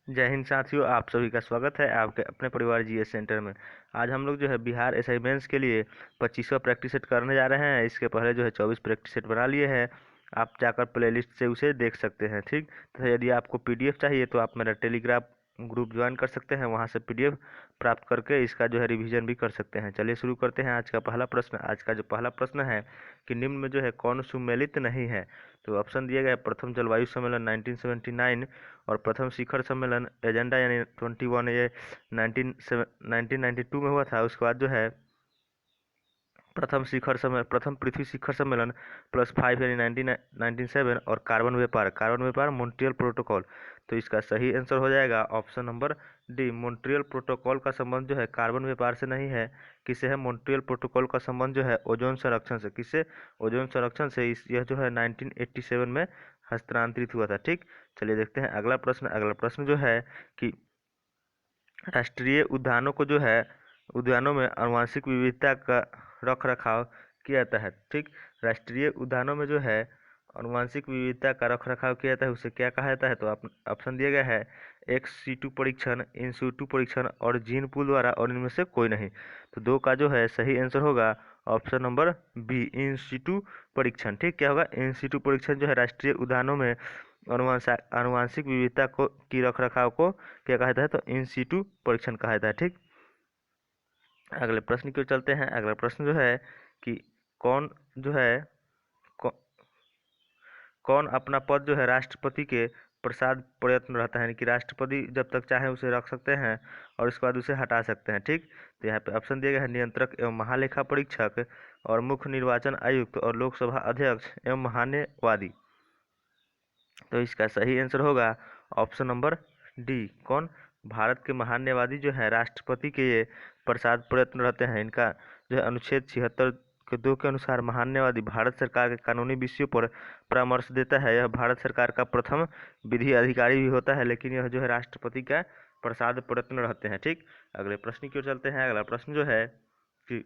जय हिंद साथियों, आप सभी का स्वागत है आपके अपने परिवार जीएस सेंटर में। आज हम लोग जो है बिहार असाइनमेंट्स के लिए 25वां प्रैक्टिस सेट करने जा रहे हैं। इसके पहले जो है 24 प्रैक्टिस सेट बना लिए हैं। आप जाकर प्लेलिस्ट से उसे देख सकते हैं। ठीक, तो यदि आपको पीडीएफ चाहिए तो आप मेरा टेलीग्राम ग्रुप ज्वाइन कर सकते हैं। वहां से पीडीएफ प्राप्त करके इसका जो है रिवीजन भी कर सकते हैं। चलिए शुरू करते हैं आज का पहला प्रश्न। आज का जो पहला प्रश्न है कि निम्न में जो है कौन सुमेलित नहीं है। तो ऑप्शन दिए गए प्रथम जलवायु सम्मेलन 1979 और प्रथम शिखर सम्मेलन एजेंडा यानी 21 ये 1992 में हुआ था। उसके बाद जो है प्रथम पृथ्वी शिखर सम्मेलन +5 यानी 1997 और कार्बन व्यापार मॉन्ट्रियल प्रोटोकॉल। तो इसका सही आंसर हो जाएगा option number D. Montreal protocol का संबंध जो है कार्बन व्यापार से नहीं है। किससे है? मॉन्ट्रियल प्रोटोकॉल का संबंध जो है ओजोन संरक्षण से। किससे? ओजोन संरक्षण से। यह जो है 1987 में हस्तांतरित हुआ था। ठीक, चलिए देखते हैं अगला प्रश्न। अगला प्रश्न जो है कि राष्ट्रीय उद्यानों को जो है उद्यानों में आनुवंशिक विविधता का रख रखाव किया जाता है। ठीक, राष्ट्रीय उद्यानों में जो है आनुवंशिक विविधता का रख रखाव किया जाता है, उसे क्या कहा जाता है? तो आप ऑप्शन दिया गया है एक्स सीटू परीक्षण, इन सीटू परीक्षण और जीन पूल द्वारा, और इनमें से कोई नहीं। तो दो का जो है सही आंसर होगा option number B, in situ परीक्षण। ठीक, क्या होगा? इन सीटू परीक्षण जो है राष्ट्रीय उद्यानों में आनुवंशिक विविधता को की रख रखाव को क्या कहा जाता है? तो इन सीटू परीक्षण कहा जाता है। ठीक, अगले प्रश्न की ओर चलते हैं। अगला प्रश्न जो है कि कौन जो है कौ, कौन अपना पद जो है राष्ट्रपति के प्रसाद प्रयत्न रहता है, यानी कि राष्ट्रपति जब तक चाहे उसे रख सकते हैं और उसके बाद उसे हटा सकते हैं। ठीक, तो यहाँ पे ऑप्शन दिए गए हैं नियंत्रक एवं महालेखा परीक्षक और मुख्य निर्वाचन आयुक्त और लोकसभा अध्यक्ष एवं महान्यवादी। तो इसका सही आंसर होगा ऑप्शन नंबर डी। कौन? भारत के महान्यवादी जो है राष्ट्रपति के ये प्रसाद प्रयत्न रहते हैं। इनका जो है अनुच्छेद 76 के 2 के अनुसार महान्यवादी भारत सरकार के कानूनी विषयों पर परामर्श देता है। यह भारत सरकार का प्रथम विधि अधिकारी भी होता है, लेकिन यह जो है राष्ट्रपति का प्रसाद प्रयत्न रहते हैं। ठीक, अगले प्रश्न की ओर चलते हैं। अगला प्रश्न जो है कि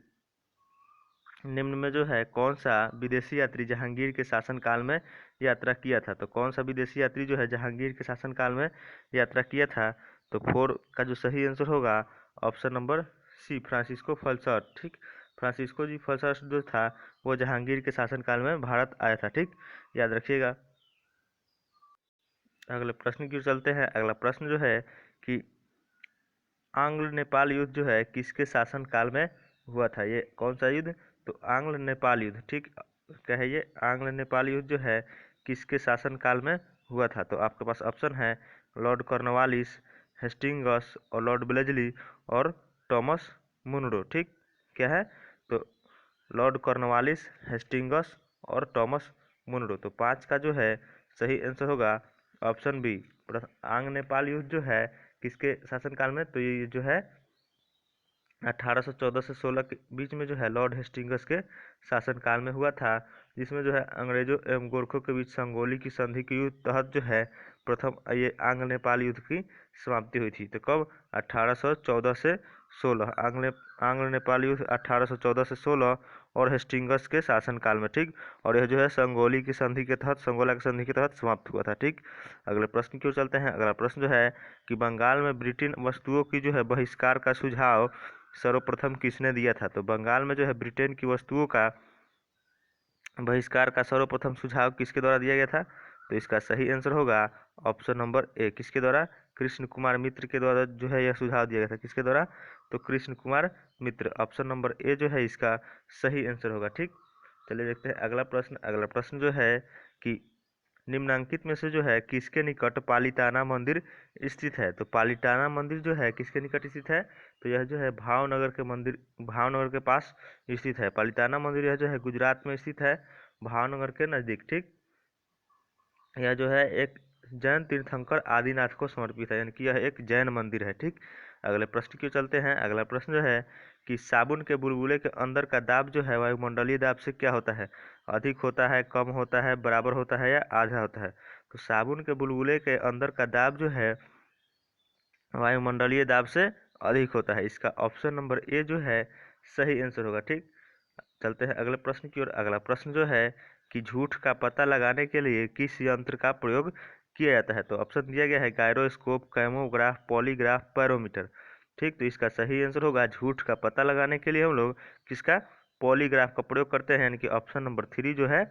निम्न में जो है कौन सा विदेशी यात्री जहांगीर के शासनकाल में यात्रा किया था? तो कौन सा विदेशी यात्री जो है जहांगीर के शासनकाल में यात्रा किया था? तो 4 का जो सही आंसर होगा ऑप्शन नंबर सी, फ्रांसिस्को फल्सर। ठीक, फ्रांसिस्को जी फल्सर जो था वो जहांगीर के शासनकाल में भारत आया था। ठीक, याद रखिएगा। अगले प्रश्न की ओर चलते हैं। अगला प्रश्न जो है कि आंग्ल नेपाल युद्ध जो है किसके शासन काल में हुआ था? ये कौन सा युद्ध? तो आंग्ल नेपाल युद्ध। ठीक, क्या है ये? आंग्ल नेपाल युद्ध जो है किसके शासन काल में हुआ था? तो आपके पास ऑप्शन है लॉर्ड कॉर्नवालिस, हेस्टिंगस और लॉर्ड ब्लेजली और टॉमस मुनरो। ठीक, क्या है? तो लॉर्ड कॉर्नवालिस, हेस्टिंगस और टॉमस मुनरो। तो 5 का जो है सही आंसर होगा ऑप्शन बी। आंग नेपाल युद्ध जो है किसके शासनकाल में? तो ये जो है 1814 से 16 के बीच में जो है लॉर्ड हेस्टिंगस के शासनकाल में हुआ था, जिसमें जो है अंग्रेजों एवं गोरखों के बीच संगोली की संधि के युद्ध तहत जो है प्रथम ये आंग्ल नेपाल युद्ध की समाप्ति हुई थी। तो कब? 1814 से 16। आंग्ल नेपाल युद्ध 1814 से 16 और हेस्टिंगस के शासनकाल में। ठीक, और यह जो है संगोला की संधि के तहत समाप्त हुआ था। ठीक, अगले प्रश्न की ओर चलते हैं। अगला प्रश्न जो है कि बंगाल में ब्रिटेन वस्तुओं की जो है बहिष्कार का सुझाव सर्वप्रथम किसने दिया था? तो बंगाल में जो है ब्रिटेन की वस्तुओं का बहिष्कार का सर्वप्रथम सुझाव किसके द्वारा दिया गया था? तो इसका सही आंसर होगा ऑप्शन नंबर ए। किसके द्वारा? कृष्ण कुमार मित्र के द्वारा जो है यह सुझाव दिया गया था। किसके द्वारा? तो कृष्ण कुमार मित्र। ऑप्शन नंबर ए जो है इसका सही आंसर होगा। ठीक, चलिए देखते हैं अगला प्रश्न। अगला प्रश्न जो है कि निम्नांकित में से जो है किसके निकट पालिताना मंदिर स्थित है? तो पालिताना मंदिर जो है किसके निकट स्थित है? तो यह जो है भावनगर के पास स्थित है। पालिताना मंदिर यह जो है गुजरात में स्थित है, भावनगर के नजदीक। ठीक, यह जो है एक जैन तीर्थंकर आदिनाथ को समर्पित है, यानी कि यह एक जैन मंदिर है। ठीक, अगले प्रश्न की चलते हैं। अगला प्रश्न जो है कि साबुन के बुलबुले के अंदर का दाब जो है वायुमंडलीय दाब से क्या होता है? अधिक होता है, कम होता है, बराबर होता है या आधा होता है? तो साबुन के बुलबुले के अंदर का दाब जो है वायुमंडलीय दाब से अधिक होता है। इसका ऑप्शन नंबर ए जो है सही आंसर होगा। ठीक, चलते हैं अगले प्रश्न की ओर। अगला प्रश्न जो है कि झूठ का पता लगाने के लिए किस यंत्र का प्रयोग किया जाता है। तो ऑप्शन दिया गया है गायरोस्कोप, कैमोग्राफ, पॉलीग्राफ, बैरोमीटर। ठीक, तो इसका सही आंसर होगा झूठ का पता लगाने के लिए हम लोग किसका, पॉलीग्राफ का प्रयोग करते हैं, यानी कि ऑप्शन नंबर 3 जो है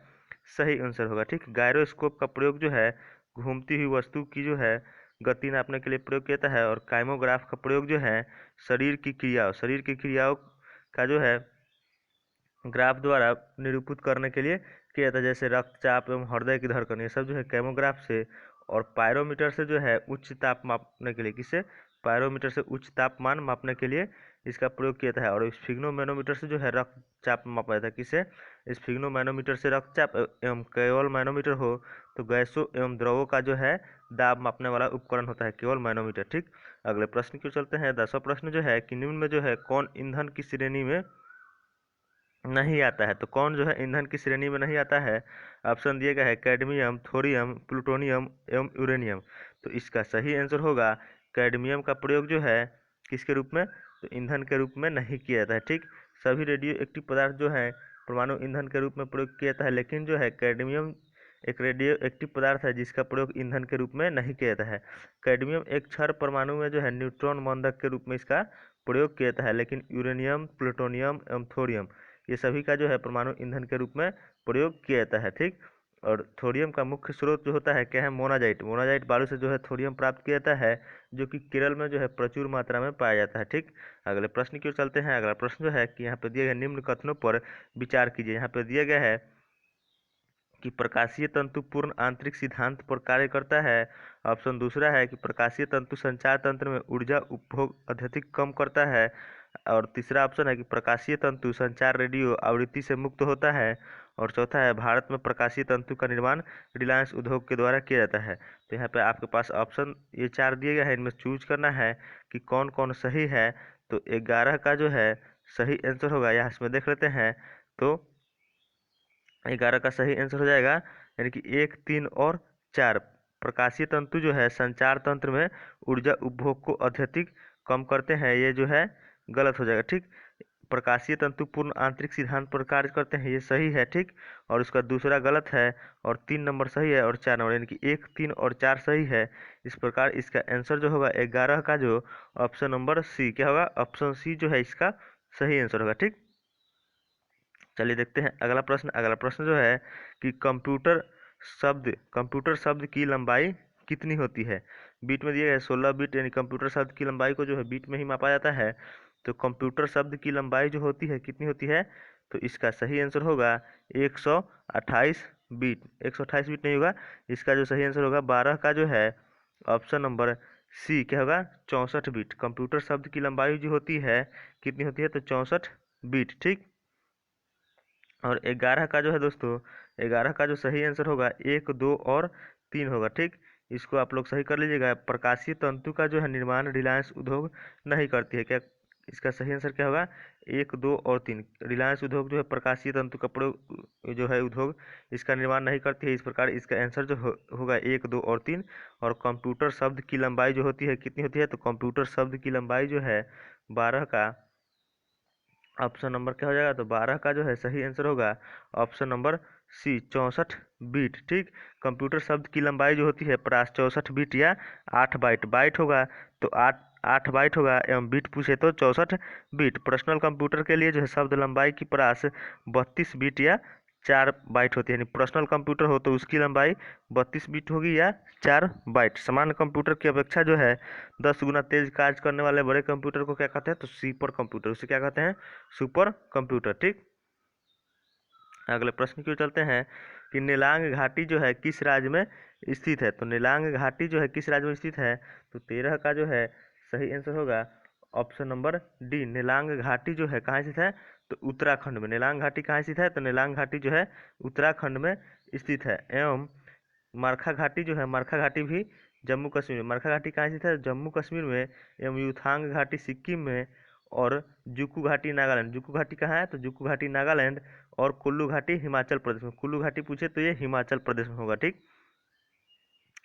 सही आंसर होगा। ठीक, गायरोस्कोप का प्रयोग जो है घूमती हुई वस्तु की जो है गति नापने के लिए प्रयोग किया जाता है, और काइमोग्राफ का प्रयोग जो है शरीर की क्रियाओं का जो है ग्राफ द्वारा निरूपित करने के लिए किया जाता है, जैसे रक्तचाप एवं हृदय की धड़कन, ये सब जो है कैमोग्राफ से। और पायरोमीटर से जो है उच्च ताप मापने के लिए, किससे, पायरोमीटर से उच्च तापमान मापने के लिए इसका प्रयोग किया जाता है। और स्फिग्नोमैनोमीटर से जो है रक्तचाप मापा जाता है, किससे, स्फिग्नोमैनोमीटर से रक्तचाप। एवं केवल मैनोमीटर हो तो गैसों एवं द्रवों का जो है दाब मापने वाला उपकरण होता है केवल मैनोमीटर। ठीक, अगले प्रश्न की ओर चलते हैं। 10वां प्रश्न जो है कि निम्न में जो है कौन ईंधन की श्रेणी में नहीं आता है। तो कौन जो है ईंधन की श्रेणी में नहीं आता है, ऑप्शन दिए गए हैं कैडमियम, थोरियम, प्लूटोनियम एवं यूरेनियम। तो इसका सही आंसर होगा कैडमियम का प्रयोग जो है किसके रूप में, तो ईंधन के रूप में नहीं किया जाता है। ठीक, सभी रेडियो एक्टिव पदार्थ जो है परमाणु ईंधन के रूप में प्रयोग किया जाता है, लेकिन जो है कैडमियम एक रेडियो एक्टिव पदार्थ है जिसका प्रयोग ईंधन के रूप में नहीं किया जाता है। कैडमियम एक क्षार परमाणु में जो है न्यूट्रॉन बंधक के रूप में इसका प्रयोग किया जाता है, लेकिन यूरेनियम, प्लूटोनियम एवं थोरियम ये सभी का जो है परमाणु ईंधन के रूप में प्रयोग किया जाता है। ठीक, और थोरियम का मुख्य स्रोत जो होता है क्या है, मोनाजाइट बालू से जो है थोरियम प्राप्त किया जाता है, जो कि केरल में जो है प्रचुर मात्रा में पाया जाता है। ठीक, अगले प्रश्न की ओर चलते हैं। अगला प्रश्न जो है कि यहाँ पे दिए गए निम्न कथनों पर विचार कीजिए। यहाँ पे दिया गया है कि प्रकाशीय तंतु पूर्ण आंतरिक सिद्धांत पर कार्य करता है। ऑप्शन दूसरा है कि प्रकाशीय तंतु संचार तंत्र में ऊर्जा उपभोग अत्यधिक कम करता है। और तीसरा ऑप्शन है कि प्रकाशीय तंतु संचार रेडियो आवृत्ति से मुक्त होता है। और चौथा है भारत में प्रकाशीय तंतु का निर्माण रिलायंस उद्योग के द्वारा किया जाता है। तो यहाँ पे आपके पास ऑप्शन ये 4 दिए गए हैं, इनमें चूज करना है कि कौन कौन सही है। तो 11 का जो है सही आंसर होगा, यहाँ इसमें देख लेते हैं। तो 11 का सही आंसर हो जाएगा, यानी कि 1, 3 और 4। प्रकाशीय तंतु जो है संचार तंत्र में ऊर्जा उपभोग को अत्यधिक कम करते हैं, ये जो है गलत हो जाएगा। ठीक, प्रकाशीय तंतु पूर्ण आंतरिक सिद्धांत पर कार्य करते हैं, ये सही है। ठीक, और उसका दूसरा गलत है, और 3 नंबर सही है और 4 नंबर, यानी कि 1, 3 और 4 सही है। इस प्रकार इसका आंसर जो होगा 11 का जो ऑप्शन नंबर सी क्या होगा, ऑप्शन सी जो है इसका सही आंसर होगा। ठीक, चलिए देखते हैं अगला प्रश्न। अगला प्रश्न जो है कि कंप्यूटर शब्द की लंबाई कितनी होती है। बीट में दिया गया है 16 बीट, यानी कंप्यूटर शब्द की लंबाई को जो है बीट में ही मापा जाता है। तो कंप्यूटर शब्द की लंबाई जो होती है कितनी होती है, तो इसका सही आंसर होगा 128 बीट। 128 बीट नहीं होगा, इसका जो सही आंसर होगा 12 का जो है ऑप्शन नंबर सी क्या होगा, 64 बीट। कंप्यूटर शब्द की लंबाई जो होती है कितनी होती है, तो 64 बीट। ठीक, और 11 का जो है दोस्तों, 11 का जो सही आंसर होगा 1, 2 और 3 होगा। ठीक, इसको आप लोग सही कर लीजिएगा। प्रकाशीय तंतु का जो है निर्माण रिलायंस उद्योग नहीं करती है क्या, इसका सही आंसर क्या होगा, 1, 2 और 3। रिलायंस उद्योग जो है प्रकाशीय तंतु का प्रयोग जो है उद्योग इसका निर्माण नहीं करती है। इस प्रकार इसका आंसर जो होगा 1, 2 और 3। और कंप्यूटर शब्द की लंबाई जो होती है कितनी होती है, तो कंप्यूटर शब्द की लंबाई जो है 12 का ऑप्शन नंबर क्या हो जाएगा, तो 12 का जो है सही आंसर होगा ऑप्शन नंबर सी, 64 बीट। ठीक, कंप्यूटर शब्द की लंबाई जो होती है 64 बीट या 8 बाइट। बाइट होगा तो 8 बाइट होगा, एवं बीट पूछे तो 64 बीट। पर्सनल कंप्यूटर के लिए जो है शब्द लंबाई की प्रास 32 बीट या 4 बाइट होती है। यानी पर्सनल कंप्यूटर हो तो उसकी लंबाई 32 बीट होगी या 4 बाइट। सामान्य कंप्यूटर की अपेक्षा जो है 10 गुना तेज कार्य करने वाले बड़े कंप्यूटर को क्या कहते हैं, तो सुपर कंप्यूटर, उसे क्या कहते हैं, सुपर कंप्यूटर। ठीक, अगले प्रश्न की ओर चलते हैं कि नीलांग घाटी जो है किस राज्य में स्थित है। तो नीलांग घाटी जो है किस राज्य में स्थित है, तो 13 का जो है सही आंसर होगा ऑप्शन नंबर डी। नीलांग घाटी जो है कहाँ स्थित है, तो उत्तराखंड में। नीलांग घाटी कहाँ स्थित है, तो नीलांग घाटी जो है उत्तराखंड में स्थित है। एवं मरखा घाटी जो है, मरखा घाटी भी जम्मू कश्मीर में। मरखा घाटी कहाँ स्थित है, जम्मू कश्मीर में। एवं युथांग घाटी सिक्किम में। और जुकू घाटी नागालैंड। जुकू घाटी कहाँ है, तो जुकू घाटी नागालैंड। और कुल्लू घाटी हिमाचल प्रदेश में। कुल्लू घाटी पूछे तो ये हिमाचल प्रदेश में होगा। ठीक,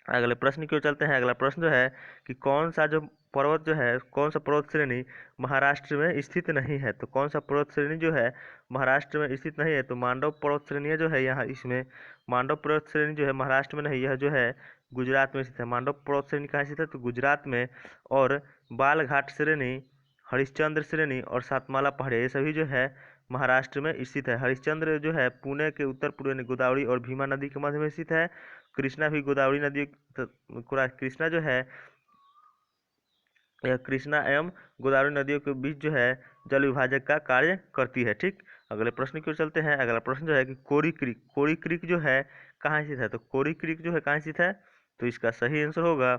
अगले प्रश्न की ओर चलते हैं। अगला प्रश्न जो है कि कौन सा जो पर्वत जो है, कौन सा पर्वत श्रेणी महाराष्ट्र में स्थित नहीं है। तो कौन सा पर्वत श्रेणी जो है महाराष्ट्र में स्थित नहीं है, तो मांडव पर्वत श्रेणी जो है यहाँ इसमें मांडव पर्वत श्रेणी जो है महाराष्ट्र में नहीं, यह जो है गुजरात में स्थित है। मांडव पर्वत श्रेणी कहाँ स्थित है? तो गुजरात में। और बालघाट श्रेणी, हरिश्चंद्र श्रेणी और सातमाला पहाड़ी ये सभी जो है महाराष्ट्र में स्थित है। हरिश्चंद्र जो है पुणे के उत्तर पूर्व में गोदावरी और भीमा नदी के मध्य में स्थित है। कृष्णा भी गोदावरी नदी, कृष्णा जो है यह कृष्णा एवं गोदावरी नदियों के बीच जो है जल विभाजक का कार्य करती है। ठीक, अगले प्रश्न की ओर चलते हैं। अगला प्रश्न जो है कि कोरी क्रीक जो है कहाँ स्थित है? तो कोरी क्रीक जो है कहाँ स्थित है? तो इसका सही आंसर होगा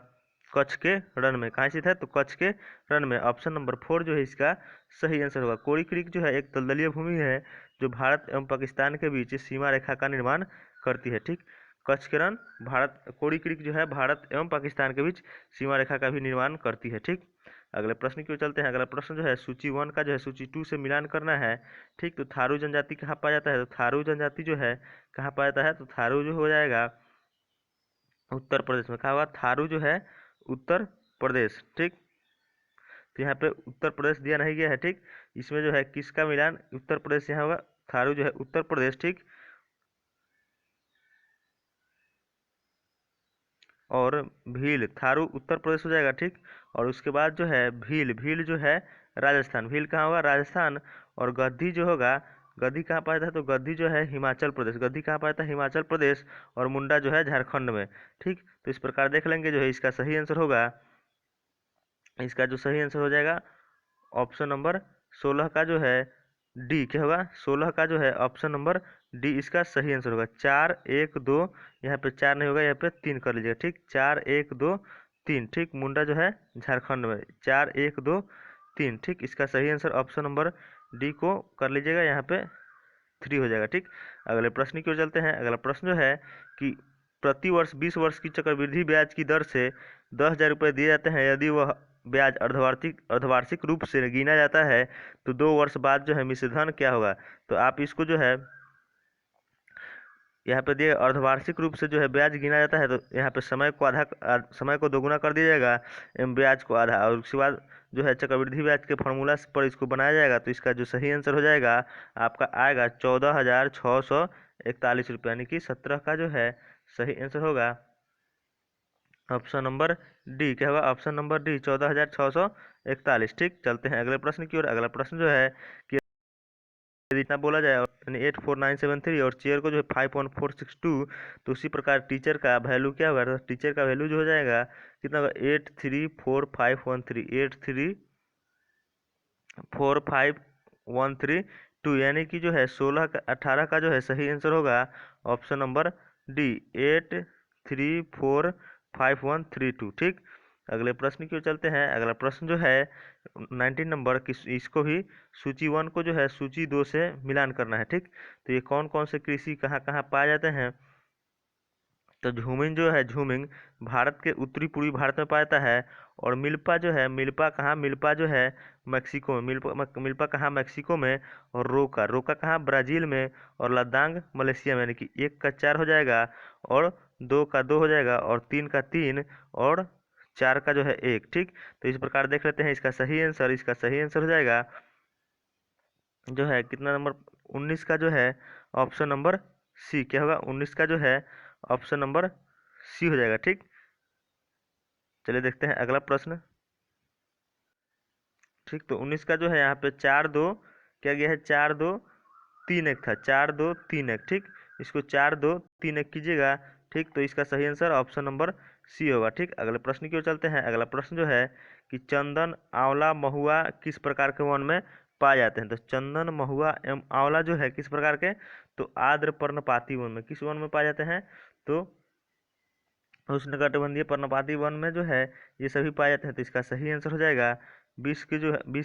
कच्छ के रण में। कहाँ स्थित है? तो कच्छ के रण में। ऑप्शन नंबर 4 जो है इसका सही आंसर होगा। कोरी क्रीक जो है एक दलदलीय भूमि है जो भारत एवं पाकिस्तान के बीच सीमा रेखा का निर्माण करती है। ठीक, कच्छ के रण भारत, कोरी क्रीक जो है भारत एवं पाकिस्तान के बीच सीमा रेखा का भी निर्माण करती है। ठीक, अगले प्रश्न की ओर चलते हैं। अगला प्रश्न जो है सूची 1 का जो है सूची 2 से मिलान करना है। ठीक, तो थारू जनजाति कहाँ पाया जाता है? तो थारू जनजाति जो है कहाँ पाया जाता है? तो थारू जो हो जाएगा उत्तर प्रदेश में। कहा हुआ थारू जो है उत्तर प्रदेश। ठीक, तो यहाँ पे उत्तर प्रदेश दिया नहीं गया है। ठीक, इसमें जो है किसका मिलान उत्तर प्रदेश यहाँ होगा? थारू जो है उत्तर प्रदेश। ठीक, और भील, थारू उत्तर प्रदेश हो जाएगा। ठीक, और उसके बाद जो है भील, भील जो है राजस्थान। भील कहाँ होगा? राजस्थान। और गद्दी जो होगा, गद्दी कहाँ पाया जाता है? तो गद्दी जो है हिमाचल प्रदेश। गद्दी कहाँ पाया जाता है? हिमाचल प्रदेश। और मुंडा जो है झारखंड में। ठीक, तो इस प्रकार देख लेंगे जो है इसका सही आंसर होगा, इसका जो सही आंसर हो जाएगा ऑप्शन नंबर 16 का जो है डी। क्या होगा? 16 का जो है ऑप्शन नंबर डी इसका सही आंसर होगा। 4 1 2, यहाँ पे 4 नहीं होगा, यहाँ पे 3 कर लीजिएगा। ठीक, 4 1 2 3। ठीक, मुंडा जो है झारखंड में। 4 1 2 3। ठीक, इसका सही आंसर ऑप्शन नंबर डी को कर लीजिएगा, यहाँ पे 3 हो जाएगा। ठीक, अगले प्रश्न की ओर चलते हैं। अगला प्रश्न जो है कि प्रति वर्ष 20 वर्ष की चक्रवृद्धि ब्याज की दर से 10,000 रुपये दिए जाते हैं। यदि वह ब्याज अर्धवार्षिक रूप से गिना जाता है तो 2 वर्ष बाद जो है मिश्र धन क्या होगा? तो आप इसको जो है यहाँ पे दिए अर्धवार्षिक रूप से जो है ब्याज गिना जाता है, तो यहाँ पे समय को दोगुना कर दिया जाएगा एवं ब्याज को आधा, और उसके बाद जो है चक्रवृद्धि ब्याज के फॉर्मूला पर इसको बनाया जाएगा। तो इसका जो सही आंसर हो जाएगा आपका आएगा 14,641 रुपये, यानी कि 17 का जो है सही आंसर होगा ऑप्शन नंबर डी। क्या होगा? Option number D 14,641। ठीक, चलते हैं अगले प्रश्न की ओर। अगला प्रश्न जो है कि यदि इतना बोला जाए यानी 84973 और चेयर को जो है 51462, तो उसी प्रकार टीचर का वैल्यू क्या होगा? तो टीचर का वैल्यू जो हो जाएगा कितना होगा? 834513, 834513 यानी कि जो है 18 का जो है सही आंसर होगा ऑप्शन नंबर डी 834513। ठीक, अगले प्रश्न की ओर चलते हैं। अगला प्रश्न जो है 19 नंबर की, इसको भी सूची 1 को जो है सूची 2 से मिलान करना है। ठीक, तो ये कौन कौन से कृषि कहाँ कहाँ पाए जाते हैं? तो झूमिंग जो है, झूमिंग भारत के उत्तरी पूर्वी भारत में पाया जाता है। और मिल्पा जो है, मिल्पा कहाँ? मिल्पा जो है मैक्सिको में। मिल्पा कहाँ? मैक्सिको में। और रोका, रोका कहाँ? ब्राज़ील में। और लद्दाख मलेशिया में। यानी कि 1 का 4 हो जाएगा, और 2 का 2 हो जाएगा, और 3 का 3, और 4 का जो है 1। ठीक, तो इस प्रकार देख लेते हैं इसका सही आंसर। इसका सही आंसर हो जाएगा जो है कितना नंबर? 19 का जो है ऑप्शन नंबर सी। क्या होगा? 19 का जो है ऑप्शन नंबर सी हो जाएगा। ठीक, चलिए देखते हैं अगला प्रश्न। ठीक, तो 19 का जो है यहाँ पे 4 2 क्या गया है? 4 2 3 1 था। 4 2 3 1। ठीक, इसको 4 2 3 1 कीजिएगा। ठीक, तो इसका सही आंसर ऑप्शन नंबर सी होगा। ठीक, अगले प्रश्न की ओर चलते हैं। अगला प्रश्न जो है कि चंदन, आंवला, महुआ किस प्रकार के वन में पाए जाते हैं? तो चंदन, महुआ एवं आंवला जो है किस प्रकार के? तो आर्द्र पर्णपाती वन में। किस वन में पाए जाते हैं? तो उष्णकटिबंधीय पर्णपाती वन में जो है ये सभी पाए जाते हैं। तो इसका सही आंसर हो जाएगा 20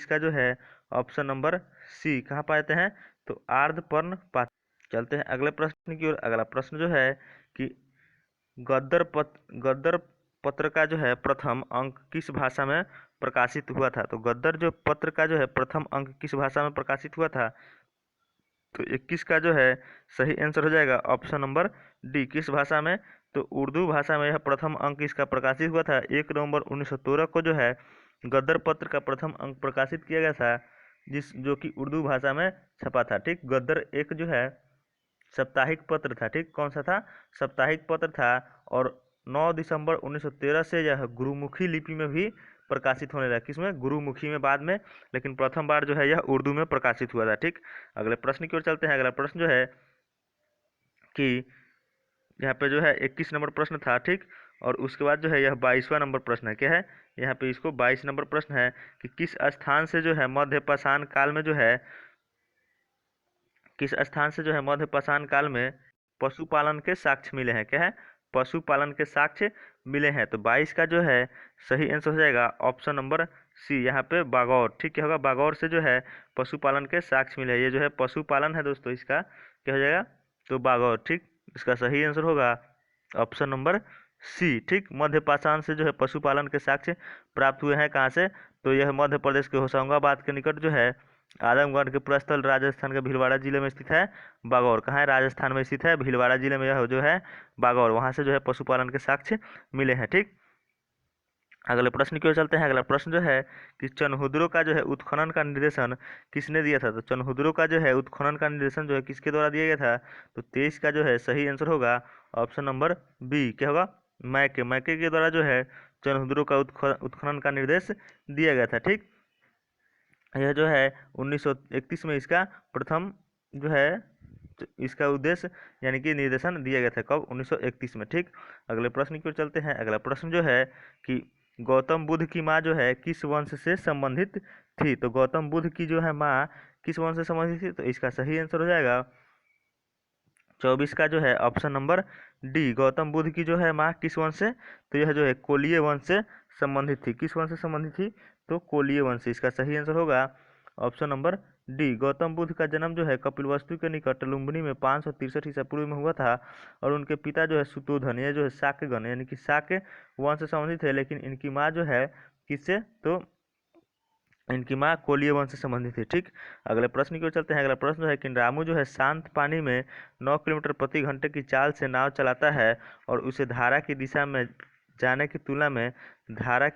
का जो है ऑप्शन नंबर सी। कहाँ पाए जाते हैं? तो आर्द्र पर्णपाती। चलते हैं अगले प्रश्न की ओर। अगला प्रश्न जो है कि गद्दर पत्र का जो है प्रथम अंक किस भाषा में प्रकाशित हुआ था? तो गद्दर जो पत्र का जो है प्रथम अंक किस भाषा में प्रकाशित हुआ था? तो 21 का जो है सही आंसर हो जाएगा ऑप्शन नंबर डी। किस भाषा में? तो उर्दू भाषा में यह प्रथम अंक इसका प्रकाशित हुआ था। 1 नवंबर 1913 को जो है गद्दर पत्र का प्रथम अंक प्रकाशित किया गया था, जो कि उर्दू भाषा में छपा था। ठीक, गद्दर एक जो है साप्ताहिक पत्र था। ठीक, कौन सा था? साप्ताहिक पत्र था। और 9 दिसंबर 1913 से यह गुरुमुखी लिपि में भी प्रकाशित होने लगा। किसमें? गुरुमुखी में बाद में, लेकिन प्रथम बार जो है यह उर्दू में प्रकाशित हुआ था। ठीक, अगले प्रश्न की ओर चलते हैं। अगला प्रश्न जो है कि यहाँ पे जो है 21 नंबर प्रश्न था। ठीक, और उसके बाद जो है यह 22वां नंबर प्रश्न है। क्या है यहाँ पे? इसको 22 नंबर प्रश्न है कि किस स्थान से जो है मध्य पाषाण काल में जो है, किस स्थान से जो है मध्य पाषाण काल में पशुपालन के साक्ष्य मिले हैं। क्या है? पशुपालन के साक्ष्य मिले हैं। तो 22 का जो है सही आंसर हो जाएगा ऑप्शन नंबर सी, यहाँ पे बागौर। ठीक, क्या होगा? बागौर से जो है पशुपालन के साक्ष्य मिले हैं। ये जो है पशुपालन है दोस्तों, इसका क्या हो जाएगा? तो बागौर। ठीक, इसका सही आंसर होगा ऑप्शन नंबर सी। ठीक, मध्य पाषाण से जो है पशुपालन के साक्ष्य प्राप्त हुए हैं। कहाँ से? तो यह मध्य प्रदेश के होशंगाबाद के निकट जो है आदमगढ़ के पुरस्थल राजस्थान के भीलवाड़ा जिले में स्थित है बागौर। कहाँ है? राजस्थान में स्थित है, भीलवाड़ा जिले में यह जो है बागौर, वहाँ से जो है पशुपालन के साक्ष्य मिले हैं। ठीक, अगले प्रश्न की ओर चलते हैं। अगला प्रश्न जो है कि चनहुद्रो का जो है उत्खनन का निर्देशन किसने दिया था? तो चनहुद्रो का जो है उत्खनन का निर्देशन जो है किसके द्वारा दिया गया था? तो 23 का जो है सही आंसर होगा ऑप्शन नंबर बी। क्या होगा? मैके। मैके के द्वारा जो है चनहुद्रो का उत्खनन का निर्देश दिया गया था। ठीक, यह जो है 1931 में इसका प्रथम जो है इसका उद्देश्य यानी कि निर्देशन दिया गया था। कब? 1931 में। ठीक, अगले प्रश्न की ओर चलते हैं। अगला प्रश्न जो है कि गौतम बुद्ध की माँ जो है किस वंश से संबंधित थी? तो गौतम बुद्ध की जो है माँ किस वंश से संबंधित थी? तो इसका सही आंसर हो जाएगा 24 का जो है option number D, Gautam Buddha की जो है माँ किस वंश से? तो यह जो है कोलीय वंश से संबंधित थी। किस वंश से संबंधित थी? तो कोलीय वंश से। इसका सही आंसर होगा option number D. Gautam Buddha का जन्म जो है कपिलवस्तु के निकट लुम्बिनी में 563 ईसा पूर्व में हुआ था, और उनके पिता जो है सुतोधन, ये जो है शाक्यगण यानी कि शाक्य वंश से संबंधित है, लेकिन इनकी माँ जो है किससे? तो इनकी माँ कोलीय वंश से संबंधित है। ठीक, अगले प्रश्न की ओर चलते हैं। अगला प्रश्न जो है कि रामू जो है शांत पानी में 9 किलोमीटर प्रति घंटे की चाल से नाव चलाता है, और उसे धारा की दिशा में जाने की तुलना में धारा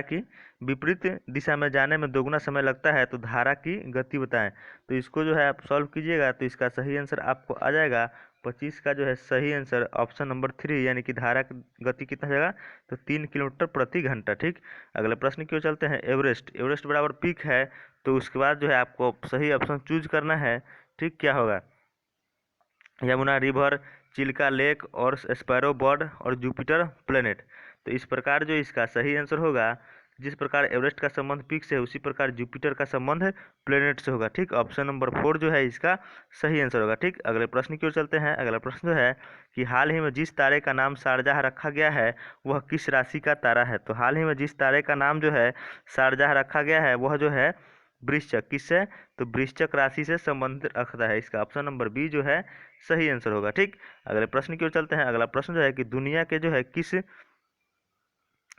की विपरीत दिशा में जाने में दोगुना समय लगता है, तो धारा की गति बताएं। तो इसको जो है आप सॉल्व कीजिएगा, तो इसका सही आंसर आपको आ जाएगा 25 का जो है सही आंसर ऑप्शन नंबर 3, यानी कि धारा की गति कितना जाएगा? तो 3 किलोमीटर प्रति घंटा। ठीक, अगले प्रश्न की ओर चलते हैं। एवरेस्ट, एवरेस्ट बराबर पीक है, तो उसके बाद जो है आपको सही ऑप्शन चूज करना है। ठीक, क्या होगा? यमुना रिवर, चिल्का लेक और स्पैरो बर्ड और जुपिटर प्लेनेट। तो इस प्रकार जो इसका सही आंसर होगा, जिस प्रकार एवरेस्ट का संबंध पीक से है उसी प्रकार जुपिटर का संबंध प्लेनेट से होगा। ठीक, ऑप्शन नंबर 4 जो है इसका सही आंसर होगा। ठीक, अगले प्रश्न की ओर चलते हैं। अगला प्रश्न जो है कि हाल ही में जिस तारे का नाम शारजाह रखा गया है वह किस राशि का तारा है? तो हाल ही में जिस तारे का नाम जो है शारजाह रखा गया है वह जो है वृश्चिक। किससे? तो वृश्चिक राशि से संबंधित रखता है। इसका ऑप्शन नंबर बी जो है सही आंसर होगा। ठीक, अगले प्रश्न की ओर चलते हैं। अगला प्रश्न जो है कि दुनिया के जो है किस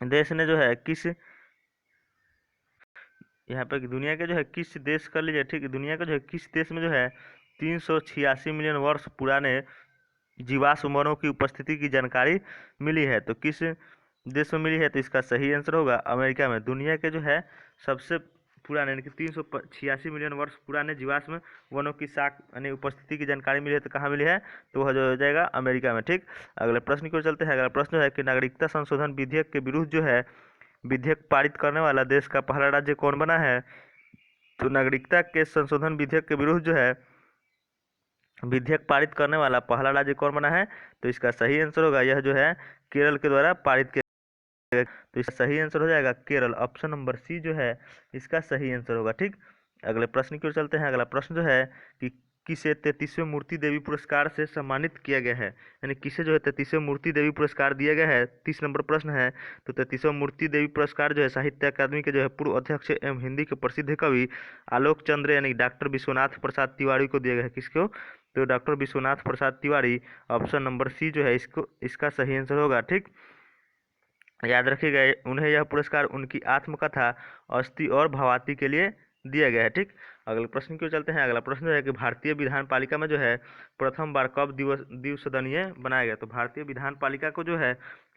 देश ने जो है किस यहाँ पे दुनिया के जो है किस देश कर लीजिए। ठीक, दुनिया के जो है किस देश में जो है 386 मिलियन वर्ष पुराने जीवाश्म वनों की उपस्थिति की जानकारी मिली है? तो किस देश में मिली है? तो इसका सही आंसर होगा अमेरिका में। दुनिया के जो है सबसे पुराने यानी कि 386 मिलियन वर्ष पुराने जीवाश्म वनों की साख यानी उपस्थिति की जानकारी मिली है, तो कहाँ मिली है? तो वह जो हो जाएगा अमेरिका में। ठीक, अगले प्रश्न की ओर चलते हैं। अगला प्रश्न है कि नागरिकता संशोधन विधेयक के विरुद्ध जो है विधेयक पारित करने वाला देश का पहला राज्य कौन बना है? तो नागरिकता के संशोधन विधेयक के विरुद्ध जो है विधेयक पारित करने वाला पहला राज्य कौन बना है? तो इसका सही आंसर होगा यह जो है केरल के द्वारा पारित किया। तो इसका सही आंसर हो जाएगा केरल, ऑप्शन नंबर सी जो है इसका सही आंसर होगा। ठीक, अगले प्रश्न की ओर चलते हैं। अगला प्रश्न जो है कि किसे 33वें मूर्ति देवी पुरस्कार से सम्मानित किया गया है? यानी किसे जो है 33वें मूर्ति देवी पुरस्कार दिया गया है? 30 नंबर प्रश्न है। तो 33वां मूर्ति देवी पुरस्कार जो है साहित्य अकादमी के जो है पूर्व अध्यक्ष एवं हिंदी के प्रसिद्ध कवि आलोक चंद्र यानी डॉक्टर विश्वनाथ प्रसाद तिवारी को दिया गया है। किसको? तो doctor Vishwanath Prasad Tiwari, option number सी जो है इसका सही आंसर होगा। ठीक, याद रखिएगा उन्हें यह पुरस्कार उनकी आत्मकथा अस्थि और भवाती के लिए दिया गया है। ठीक, अगले प्रश्न की ओर चलते हैं। अगला प्रश्न जो है कि भारतीय विधान पालिका में जो है प्रथम बार कब द्विसदनीय बनाया गया? तो भारतीय विधान पालिका को जो है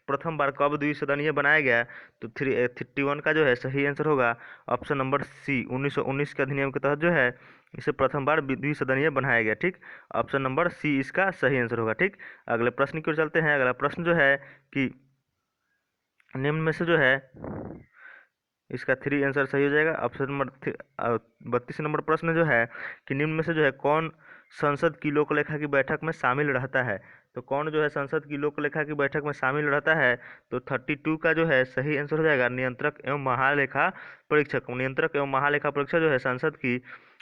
प्रथम बार कब द्विसदनीय बनाया गया, तो 31 का जो है सही आंसर होगा ऑप्शन नंबर सी, 1919 के अधिनियम के तहत जो है इसे प्रथम बार द्विसदनीय बनाया गया। ठीक, ऑप्शन नंबर सी इसका सही आंसर होगा। ठीक, अगले प्रश्न की ओर चलते हैं। अगला प्रश्न जो है कि निम्न में से जो है इसका 3 आंसर सही हो जाएगा। ऑप्शन नंबर 32 नंबर प्रश्न जो है कि निम्न में से जो है कौन संसद की लोकलेखा की बैठक में शामिल रहता है, तो कौन जो है संसद की लोकलेखा की बैठक में शामिल रहता है, तो 32 का जो है सही आंसर हो जाएगा नियंत्रक एवं महालेखा परीक्षक। नियंत्रक एवं महालेखा परीक्षक जो है संसद की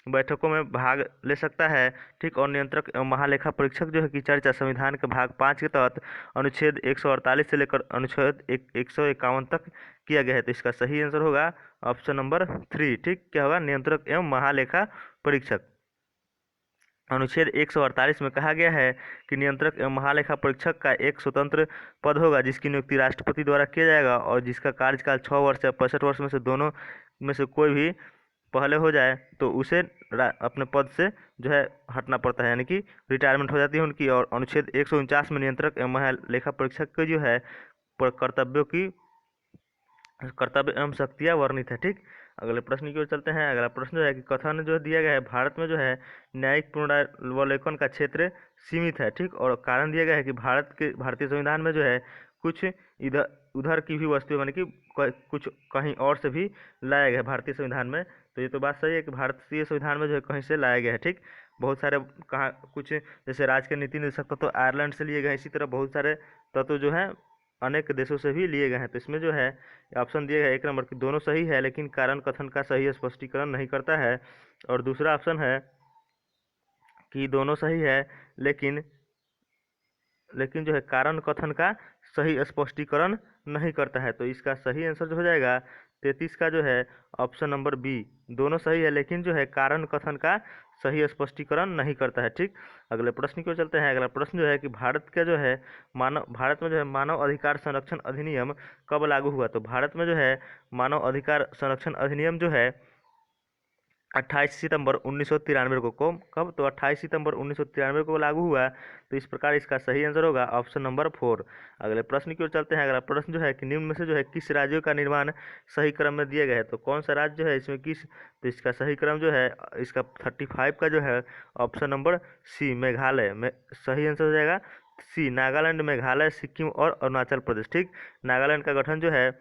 बैठकों में भाग ले सकता है। ठीक, और नियंत्रक एवं महालेखा परीक्षक जो है की चर्चा संविधान के भाग 5 के तहत अनुच्छेद 148 से लेकर अनुच्छेद 151 तक किया गया है। तो इसका सही आंसर होगा ऑप्शन नंबर 3। ठीक, क्या होगा, नियंत्रक एवं महालेखा परीक्षक। अनुच्छेद 148 में कहा गया है कि नियंत्रक एवं महालेखा परीक्षक का एक स्वतंत्र पद होगा जिसकी नियुक्ति राष्ट्रपति द्वारा किया जाएगा और जिसका कार्यकाल 6 वर्ष या 65 वर्ष में से दोनों में से कोई भी पहले हो जाए तो उसे अपने पद से जो है हटना पड़ता है, यानी कि रिटायरमेंट हो जाती है उनकी। और अनुच्छेद 149 में नियंत्रक एवं महालेखा परीक्षक के जो है कर्तव्य एवं शक्तियाँ वर्णित है। ठीक, अगले प्रश्न की ओर चलते हैं। अगला प्रश्न जो है कि कथन जो दिया गया है भारत में जो है न्यायिक पुनरावलोकन का क्षेत्र सीमित है। ठीक, और कारण दिया गया है कि भारतीय संविधान में जो है कुछ इधर उधर की भी वस्तुएं यानी कि कुछ कहीं और से भी लाया गया है भारतीय संविधान में। तो ये तो बात सही है कि भारतीय संविधान में जो है कहीं से लाया गया है। ठीक, बहुत सारे कहाँ कुछ जैसे राज्य के नीति निर्देशक तत्व आयरलैंड से लिए गए, इसी तरह बहुत सारे तत्व जो हैं अनेक देशों से भी लिए गए हैं। तो इसमें जो है ऑप्शन दिया गया है 1 नंबर की दोनों सही है लेकिन कारण कथन का सही स्पष्टीकरण नहीं करता है, और दूसरा ऑप्शन है कि दोनों सही है लेकिन जो है कारण कथन का सही स्पष्टीकरण नहीं करता है। तो इसका सही आंसर जो हो जाएगा 33 का जो है ऑप्शन नंबर बी, दोनों सही है लेकिन जो है कारण कथन का सही स्पष्टीकरण नहीं करता है। ठीक, अगले प्रश्न की ओर चलते हैं। अगला प्रश्न जो है कि भारत में जो है मानव अधिकार संरक्षण अधिनियम कब लागू हुआ, तो भारत में जो है मानव अधिकार संरक्षण अधिनियम जो है 28 सितंबर 1993 को कब, तो 28 सितंबर 1993 को लागू हुआ। तो इस प्रकार इसका सही आंसर होगा ऑप्शन नंबर 4। अगले प्रश्न की ओर चलते हैं। अगला प्रश्न जो है कि निम्न में से जो है किस राज्यों का निर्माण सही क्रम में दिया गया है, तो कौन सा राज्य जो है इसमें किस, तो इसका सही क्रम जो है इसका 35 का जो है ऑप्शन नंबर सी मेघालय में सही आंसर हो जाएगा। सी नागालैंड, मेघालय, सिक्किम और अरुणाचल प्रदेश। ठीक, नागालैंड का गठन जो है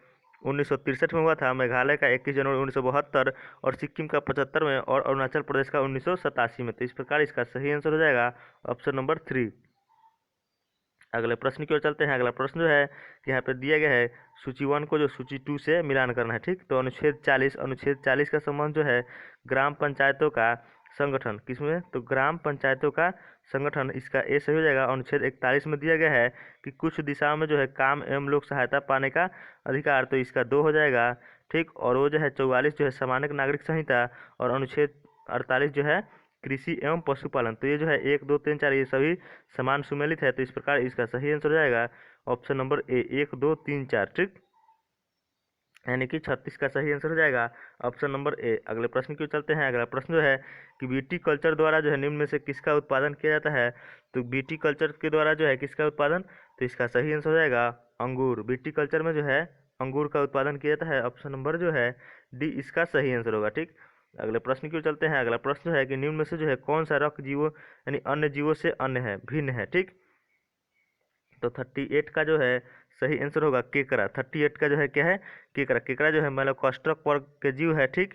1963 में हुआ था, मेघालय का 21 जनवरी 1972 और सिक्किम का 75 में और अरुणाचल प्रदेश का 1987 में। तो इस प्रकार इसका सही आंसर हो जाएगा ऑप्शन नंबर 3। अगले प्रश्न की ओर चलते हैं। अगला प्रश्न जो है कि यहाँ पे दिया गया है सूची 1 को जो सूची 2 से मिलान करना है। ठीक, तो अनुच्छेद 40 का संबंध जो है ग्राम पंचायतों का संगठन किसमें, तो ग्राम पंचायतों का संगठन, इसका ए सही हो जाएगा। अनुच्छेद 41 में दिया गया है कि कुछ दिशाओं में जो है काम एवं लोक सहायता पाने का अधिकार, तो इसका 2 हो जाएगा। ठीक, और वो जो है 44 जो है सामान्य नागरिक संहिता, और अनुच्छेद 48 जो है कृषि एवं पशुपालन। तो ये जो है 1, 2, 3, 4 ये सभी समान सुमेलित है। तो इस प्रकार इसका सही आंसर हो जाएगा ऑप्शन नंबर ए, 1, 2, 3, 4। ठीक, यानी कि 36 का सही आंसर हो जाएगा ऑप्शन नंबर ए। अगले प्रश्न की ओर चलते हैं। अगला प्रश्न जो है कि बीटी कल्चर द्वारा जो है निम्न में से किसका उत्पादन किया जाता है, तो बीटी कल्चर के द्वारा जो है किसका उत्पादन, तो इसका सही आंसर हो जाएगा अंगूर। बीटी कल्चर में जो है अंगूर का उत्पादन किया जाता है, ऑप्शन नंबर जो है डी इसका सही आंसर होगा। ठीक, अगले प्रश्न की ओर चलते हैं। अगला प्रश्न जो है कि निम्न में से जो है कौन सा रक्त जीवों यानी अन्य जीवों से अन्य है, भिन्न है। ठीक, तो 38 का जो है सही आंसर होगा केकड़ा। 38 का जो है क्या है, केकड़ा। केकड़ा जो है मोलस्कॉस्ट्रक वर्ग के जीव है। ठीक,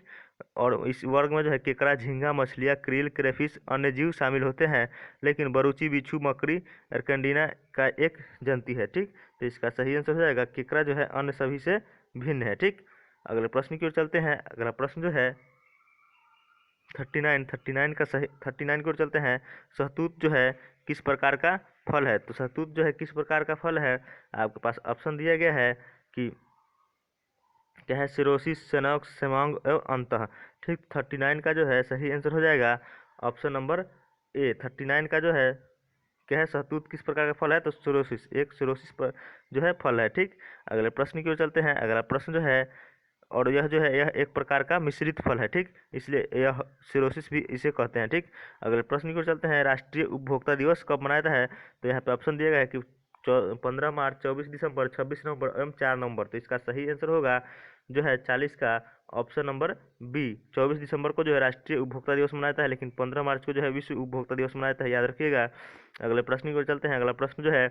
और इस वर्ग में जो है केकड़ा, झींगा, मछलियाँ, क्रील, क्रेफिश अन्य जीव शामिल होते हैं, लेकिन बरूची, बिच्छू, मकड़ी, एरकेंडीना का एक जंती है। ठीक, तो इसका सही आंसर हो जाएगा केकड़ा जो है अन्य सभी से भिन्न है। ठीक, अगले प्रश्न की ओर चलते हैं। अगला प्रश्न जो है 39 का सही 39 की ओर चलते हैं। शहतूत जो है किस प्रकार का फल है, तो शहतूत जो है किस प्रकार का फल है, आपके पास ऑप्शन दिया गया है कि क्या है, सिरोसिस, सेनोक, सेमांग एवं अंतः। ठीक, 39 का जो है सही आंसर हो जाएगा ऑप्शन नंबर ए। 39 का जो है क्या है, शहतूत किस प्रकार का फल है, तो सिरोसिस, एक सिरोसिस पर जो है फल है। ठीक, अगले प्रश्न की ओर चलते हैं। अगला प्रश्न जो है, और यह जो है यह एक प्रकार का मिश्रित फल है। ठीक, इसलिए यह सिरोसिस भी इसे कहते हैं। ठीक, अगले प्रश्न की ओर चलते हैं। राष्ट्रीय उपभोक्ता दिवस कब मनाया जाता है, तो यहाँ पे ऑप्शन दिया गया है कि 15 मार्च, 24 दिसंबर, 26 नवंबर एवं 4 नवंबर। तो इसका सही आंसर होगा जो है 40 का ऑप्शन नंबर बी। 24 दिसंबर को जो है राष्ट्रीय उपभोक्ता दिवस मनाया जाता है, लेकिन 15 मार्च को जो है विश्व उपभोक्ता दिवस मनाया जाता है, याद रखिएगा। अगले प्रश्न की ओर चलते हैं। अगला प्रश्न जो है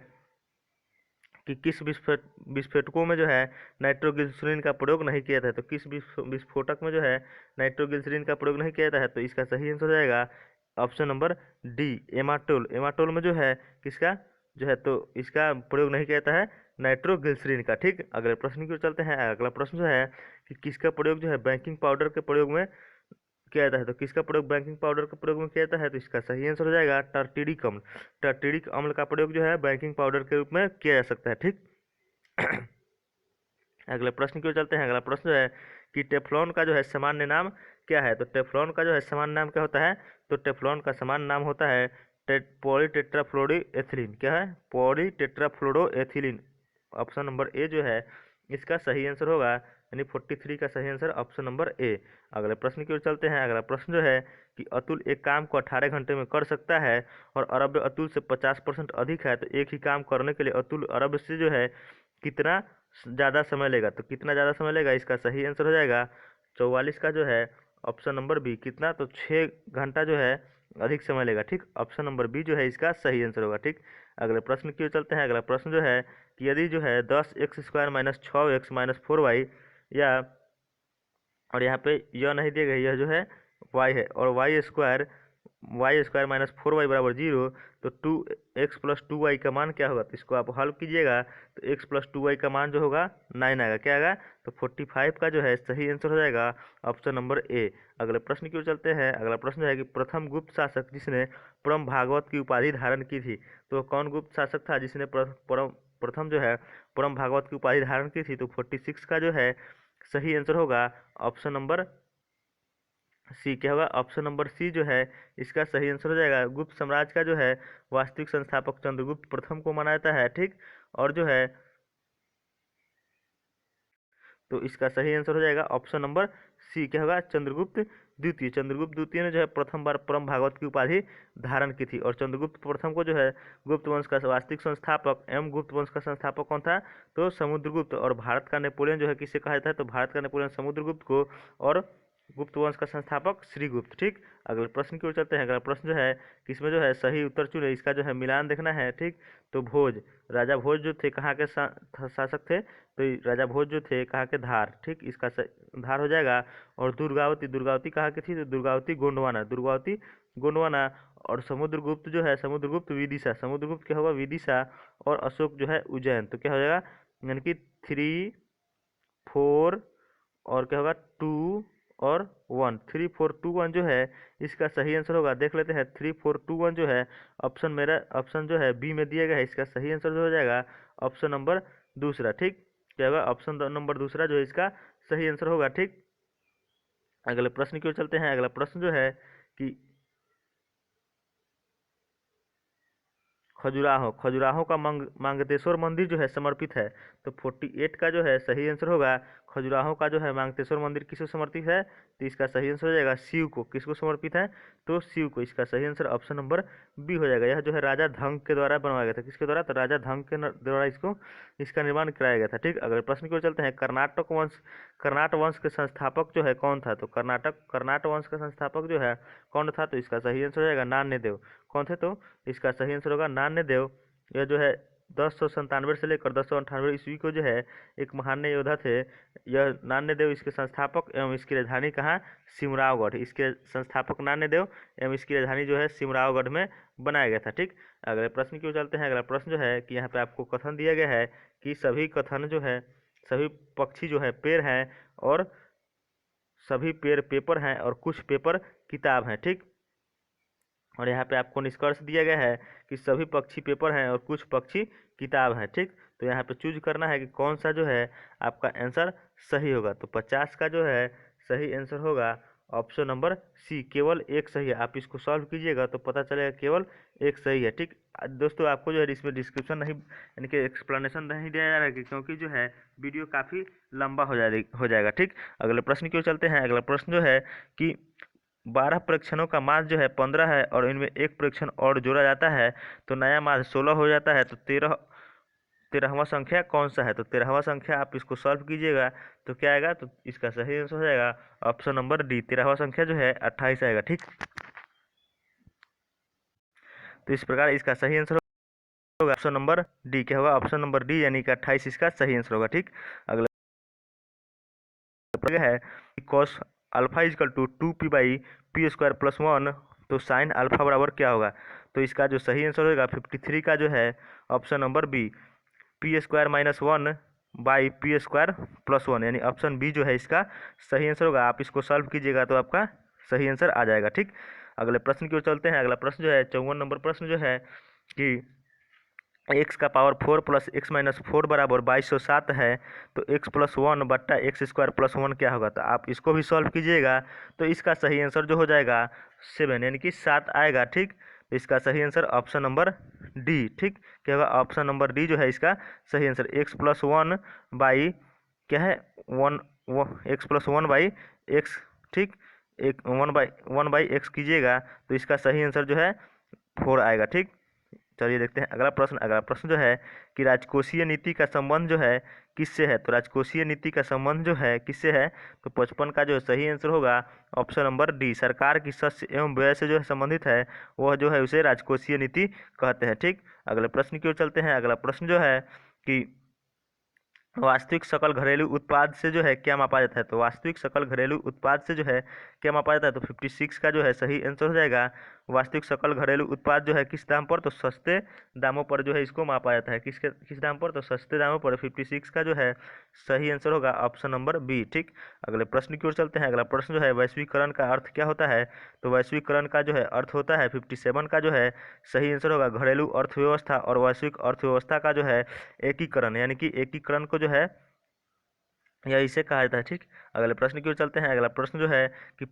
कि किस विस्फोटकों में जो है नाइट्रोग्लिसरीन का प्रयोग नहीं किया था। तो किस विस्फोटक में जो है नाइट्रोग्लिसरीन का प्रयोग नहीं किया जाता है। तो इसका सही आंसर हो जाएगा ऑप्शन नंबर डी, एमाटोल। एमाटोल में जो है किसका जो है तो इसका प्रयोग नहीं किया जाता है नाइट्रोग्लिसरीन का। ठीक, अगले प्रश्न की ओर चलते हैं। अगला प्रश्न जो है कि किसका प्रयोग जो है बेकिंग पाउडर के प्रयोग में किया जाता है। तो किसका प्रयोग बेकिंग पाउडर के प्रयोग में किया जाता है। तो इसका सही आंसर हो जाएगा टर्टिडिक अम्ल। टर्टिडिक अम्ल का प्रयोग जो है बेकिंग पाउडर के रूप में किया जा सकता है। ठीक, अगले प्रश्न की ओर चलते हैं। अगला प्रश्न जो है कि टेफ्लॉन का जो है सामान्य नाम क्या है। तो टेफ्लॉन का जो है सामान्य नाम क्या होता है। तो टेफ्लॉन का सामान्य नाम होता है पॉलीटेट्राफ्लोरोएथिलीन। क्या है, पॉलीटेट्राफ्लोरोएथिलीन। ऑप्शन नंबर ए जो है इसका सही आंसर होगा, यानी 43 का सही आंसर ऑप्शन नंबर ए। अगले प्रश्न की ओर चलते हैं। अगला प्रश्न जो है कि अतुल एक काम को 18 घंटे में कर सकता है और अरब अतुल से 50% अधिक है। तो एक ही काम करने के लिए अतुल अरब से जो है कितना ज़्यादा समय लेगा। तो कितना ज़्यादा समय लेगा, इसका सही आंसर हो जाएगा 44 का जो है ऑप्शन नंबर बी। कितना, तो 6 घंटा जो है अधिक समय लेगा। ठीक, ऑप्शन नंबर बी जो है इसका सही आंसर होगा। ठीक, अगले प्रश्न की ओर चलते हैं। अगला प्रश्न जो है कि यदि जो है 10x² minus 6x minus 4y या, और यहाँ पे यह नहीं दिया गया, यह जो है y है, और वाई स्क्वायर माइनस 4y बराबर 0। तो 2x प्लस 2y का मान क्या होगा। तो इसको आप हल कीजिएगा तो x प्लस 2y का मान जो होगा 9 आएगा। क्या आएगा, तो 45 का जो है सही आंसर हो जाएगा ऑप्शन नंबर ए। अगले प्रश्न की ओर चलते हैं। अगला प्रश्न है कि प्रथम गुप्त शासक जिसने परम भागवत की उपाधि धारण की थी। तो कौन गुप्त शासक था जिसने प्रथम जो है परम भागवत की उपाधि धारण की थी। तो 46 का जो है सही आंसर होगा ऑप्शन नंबर सी। क्या होगा, ऑप्शन नंबर सी जो है इसका सही आंसर हो जाएगा। गुप्त साम्राज्य का जो है वास्तविक संस्थापक चंद्रगुप्त प्रथम को माना जाता है। ठीक, और जो है तो इसका सही आंसर हो जाएगा ऑप्शन नंबर सी। क्या होगा, चंद्रगुप्त द्वितीय। चंद्रगुप्त द्वितीय ने जो है प्रथम बार परम भागवत की उपाधि धारण की थी। और चंद्रगुप्त प्रथम को जो है गुप्त वंश का वास्तविक संस्थापक एवं गुप्त वंश का संस्थापक कौन था, तो समुद्रगुप्त। और भारत का नेपोलियन जो है किसे कहा जाता है, तो भारत का नेपोलियन समुद्रगुप्त को, और गुप्त वंश का संस्थापक श्रीगुप्त। ठीक, अगले प्रश्न की ओर चलते हैं। अगला प्रश्न जो है किसमें जो है सही उत्तर चुने, इसका जो है मिलान देखना है। ठीक, तो भोज, राजा भोज जो थे कहाँ के शासक थे। तो राजा भोज जो थे कहाँ के, धार। ठीक, इसका धार हो जाएगा। और दुर्गावती, दुर्गावती कहाँ की थी, तो दुर्गावती गोंडवाना, दुर्गावती गोंडवाना। और समुद्रगुप्त जो है समुद्रगुप्त विदिशा, समुद्रगुप्त क्या होगा, विदिशा। और अशोक जो है उज्जैन। तो क्या हो जाएगा, यानी कि 3, 4 और क्या होगा 2 और 1, 3, 4, 2, 1 जो है इसका सही आंसर होगा। देख लेते हैं 3, 4, 2, 1 जो है ऑप्शन, मेरा ऑप्शन जो है बी में दिया गया है। इसका सही आंसर जो हो जाएगा ऑप्शन नंबर दूसरा। ठीक, क्या होगा, ऑप्शन नंबर दूसरा जो है इसका सही आंसर होगा। ठीक, अगले प्रश्न की ओर चलते हैं। अगला प्रश्न जो है कि खजुराहो, खजुराहो का मांगतेश्वर मंदिर जो है समर्पित है। तो 48 का जो है सही आंसर होगा खजुराहो का जो है मांगतेश्वर मंदिर किसको समर्पित है। तो इसका सही आंसर हो जाएगा शिव को। किसको समर्पित है, तो शिव को। इसका सही आंसर ऑप्शन नंबर बी हो जाएगा। यह जो है राजा धंग के द्वारा बनवाया गया था। किसके द्वारा, तो राजा धंग के द्वारा इसका निर्माण कराया गया था। ठीक, अगले प्रश्न की ओर चलते हैं। कर्नाट वंश के संस्थापक जो है कौन था। तो कर्नाट वंश का संस्थापक जो है कौन था। तो इसका सही आंसर हो जाएगा नान्यदेव। कौन थे, तो इसका सही आंसर होगा नान्यदेव। यह जो है 1097 से लेकर 1098 ईस्वी को जो है एक महान योद्धा थे। यह नान्यदेव इसके संस्थापक एवं इसकी राजधानी कहाँ, सिमरावगढ़। इसके संस्थापक नान्यदेव एवं इसकी राजधानी जो है सिमरावगढ़ में बनाया गया था। ठीक, अगले प्रश्न की ओर चलते हैं। अगला प्रश्न जो है कि यहाँ पे आपको कथन दिया गया है कि सभी कथन जो है, सभी पक्षी जो है पेड़ हैं, और सभी पेड़ पेपर हैं, और कुछ पेपर किताब हैं। ठीक, और यहाँ पे आपको निष्कर्ष दिया गया है कि सभी पक्षी पेपर हैं और कुछ पक्षी किताब हैं। ठीक, तो यहाँ पे चूज करना है कि कौन सा जो है आपका आंसर सही होगा। तो 50 का जो है सही आंसर होगा ऑप्शन नंबर सी, केवल एक सही है। आप इसको सॉल्व कीजिएगा तो पता चलेगा केवल एक सही है। ठीक, दोस्तों आपको जो है इसमें डिस्क्रिप्शन नहीं, यानी कि एक्सप्लेनेशन नहीं दिया जा रहा है, क्योंकि जो है वीडियो काफ़ी लंबा हो जाएगा। ठीक, अगले प्रश्न की ओर चलते हैं। अगला प्रश्न जो है कि 12 परीक्षणों का मास जो है 15 है, और इनमें एक परीक्षण और जोड़ा जाता है तो नया मास 16 हो जाता है। तो 13 13वां संख्या कौन सा है, तो 13वां संख्या आप इसको सॉल्व कीजिएगा तो क्या आएगा, तो इसका सही आंसर हो जाएगा ऑप्शन नंबर डी, 13वां संख्या जो है 28 आएगा। ठीक, तो इस प्रकार इसका सही आंसर होगा ऑप्शन नंबर डी। क्या होगा, ऑप्शन नंबर डी यानी कि 28 इसका सही आंसर होगा। ठीक, अगला है cos alpha is equal to 2p/p² + 1, तो साइन अल्फा बराबर क्या होगा, तो इसका जो सही आंसर होगा 53 का जो है option number B, p² - 1/p² + 1, यानी ऑप्शन बी जो है इसका सही आंसर होगा। आप इसको सॉल्व कीजिएगा तो आपका सही आंसर आ जाएगा। ठीक, अगले प्रश्न की ओर चलते हैं। अगला प्रश्न जो है 54 नंबर प्रश्न जो है कि x का पावर 4 + x - 4 बराबर 2207 है, तो x + 1/x² + 1 क्या होगा, तो आप इसको भी सॉल्व कीजिएगा तो इसका सही आंसर जो हो जाएगा 7 यानी कि 7 आएगा। ठीक, तो इसका सही आंसर ऑप्शन नंबर डी। ठीक, क्या होगा, ऑप्शन नंबर डी जो है इसका सही आंसर, x + 1 बाई क्या है 1, x + 1/x। ठीक, एक 1/x कीजिएगा तो इसका सही आंसर जो है 4 आएगा। ठीक, चलिए देखते हैं अगला प्रश्न। अगला प्रश्न जो है कि राजकोषीय नीति का संबंध जो है किससे है, तो राजकोषीय नीति का संबंध जो है किससे है, तो 55 का जो सही आंसर होगा ऑप्शन नंबर डी, सरकार की शस्य एवं व्यय से जो है संबंधित है वह जो है उसे राजकोषीय नीति कहते हैं। ठीक, अगले प्रश्न की ओर चलते हैं। अगला प्रश्न जो है कि वास्तविक सकल घरेलू उत्पाद से जो है क्या मापा जाता है, तो वास्तविक सकल घरेलू उत्पाद से जो है क्या मापा जाता है, तो 56 का जो है सही आंसर हो जाएगा वास्तविक सकल घरेलू उत्पाद जो है किस दाम पर, तो सस्ते दामों पर जो है इसको मापा जाता है। किस दाम पर, तो सस्ते दामों पर। 56 का जो है सही आंसर होगा ऑप्शन नंबर बी। ठीक, अगले प्रश्न की ओर चलते हैं। अगला प्रश्न जो है वैश्वीकरण का अर्थ क्या होता है, तो वैश्वीकरण का जो है अर्थ होता है 57 का जो है सही आंसर होगा घरेलू अर्थव्यवस्था और वैश्विक अर्थव्यवस्था का जो है एकीकरण, यानी कि एकीकरण को जो है या इसे कहा जाता है। ठीक, अगले प्रश्न की ओर चलते हैं। अगला प्रश्न जो है कि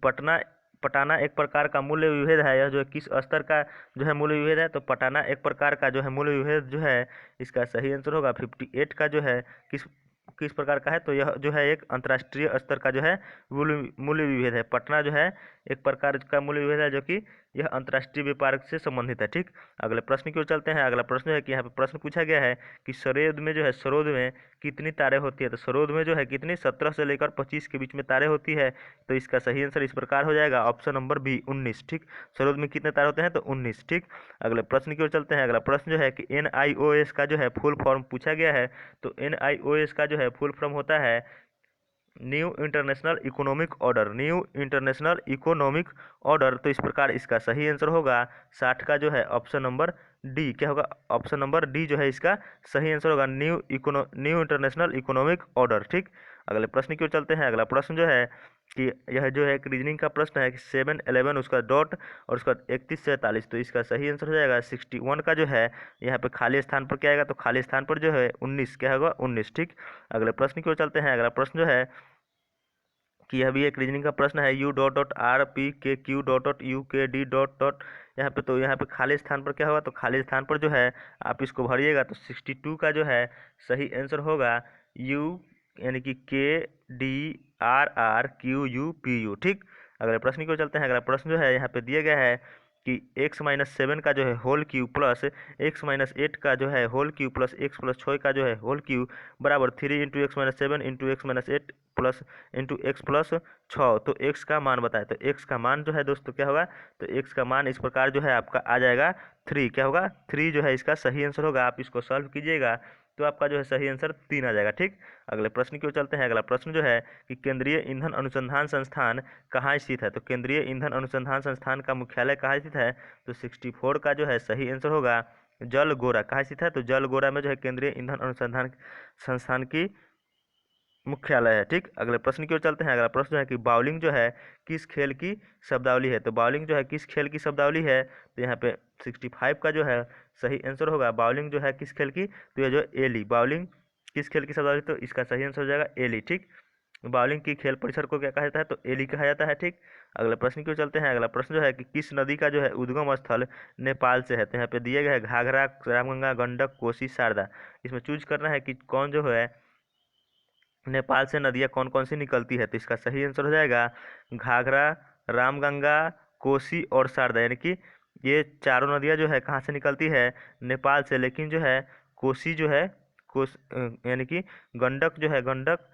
पटाना एक प्रकार का मूल्य विभेद है, यह जो है किस स्तर का जो है मूल्य विभेद है, तो पटाना एक प्रकार का जो है मूल्य विभेद जो है इसका सही आंसर होगा 58 का जो है किस किस प्रकार का है, तो यह जो है एक अंतर्राष्ट्रीय स्तर का जो है मूल्य विभेद है। पटना जो है एक प्रकार का मूल्य विभेद है जो कि यह अंतर्राष्ट्रीय व्यापार से संबंधित है। ठीक, अगले प्रश्न की ओर चलते हैं। अगला प्रश्न है कि यहाँ पे प्रश्न पूछा गया है कि सरोद में जो है सरोद में कितनी तारें होती है, तो सरोद में जो है कितनी 17 से लेकर 25 के बीच में तारें होती है, तो इसका सही आंसर इस प्रकार हो जाएगा ऑप्शन नंबर बी 19। ठीक, सरोद में कितने तारे होते हैं, तो 19। ठीक, अगले प्रश्न की ओर चलते हैं। अगला प्रश्न जो है कि NIOS का जो है फुल फॉर्म पूछा गया है, तो NIOS का जो है फुल फॉर्म होता है new international economic order, new international economic order. तो इस प्रकार इसका सही आंसर होगा 60 का जो है ऑप्शन नंबर डी। क्या होगा, ऑप्शन नंबर डी जो है इसका सही आंसर होगा न्यू इंटरनेशनल इकोनॉमिक ऑर्डर। ठीक, अगले प्रश्न की ओर चलते हैं। अगला प्रश्न जो है कि यह जो है एक रीजनिंग का प्रश्न है कि 7, 11 उसका डॉट और उसका 31 से 43, तो इसका सही आंसर हो जाएगा 61 का जो है यहाँ पे खाली स्थान पर क्या आएगा, तो खाली स्थान पर जो है 19 क्या होगा 19। ठीक, अगले प्रश्न की ओर चलते हैं। अगला प्रश्न जो है कि यह भी एक रीजनिंग का प्रश्न है U.R.P.Q.U.K.D. यहाँ पे, तो यहाँ पे खाली स्थान पर क्या होगा, तो खाली स्थान पर जो है आप इसको भरिएगा तो 62 का जो है सही आंसर होगा U यानी कि KDRRQUPU। ठीक, अगले प्रश्न की ओर चलते हैं। अगला प्रश्न जो है यहाँ पे दिया गया है कि x-7 का जो है होल क्यू प्लस x-8 का जो है होल क्यू प्लस x + 6 का जो है होल क्यू बराबर 3 × x-7 × x-8 plus into x + 6, तो x का मान बताए, तो x का मान जो है दोस्तों क्या होगा, तो x का मान इस प्रकार जो है आपका आ जाएगा 3। क्या होगा, 3 जो है इसका सही आंसर होगा। आप इसको सॉल्व कीजिएगा तो आपका जो है सही आंसर 3 आ जाएगा। ठीक, अगले प्रश्न की ओर चलते हैं। अगला प्रश्न जो है कि केंद्रीय ईंधन अनुसंधान संस्थान कहाँ स्थित है, तो केंद्रीय ईंधन अनुसंधान संस्थान का मुख्यालय कहाँ स्थित है, तो 64 का जो है सही आंसर होगा जलगोरा। कहाँ स्थित है, तो जलगोरा में जो है केंद्रीय ईंधन अनुसंधान संस्थान की मुख्यालय है। ठीक, अगले प्रश्न की ओर चलते हैं। अगला प्रश्न जो है कि बाउलिंग जो है किस खेल की शब्दावली है, तो बाउलिंग जो है किस खेल की शब्दावली है, तो यहाँ पे 65 का जो है सही आंसर होगा बाउलिंग जो है किस खेल की, तो ये जो एली बाउलिंग किस खेल की शब्दावली, तो इसका सही आंसर हो जाएगा एली। ठीक, बाउलिंग की खेल परिसर को क्या कहा जाता है, तो एली कहा जाता है। ठीक, अगले प्रश्न की ओर चलते हैं। अगला प्रश्न जो है कि किस नदी का जो है उद्गम स्थल नेपाल से है, तो यहाँ पे दिए गए हैं घाघरा, रामगंगा, गंडक, कोसी, शारदा। इसमें चूज करना है कि कौन जो है नेपाल से नदियाँ कौन कौन सी निकलती है, तो इसका सही आंसर हो जाएगा घाघरा, रामगंगा, कोसी और शारदा, यानी कि ये चारों नदियाँ जो है कहाँ से निकलती है, नेपाल से। लेकिन जो है कोसी जो है यानी कि गंडक जो है, गंडक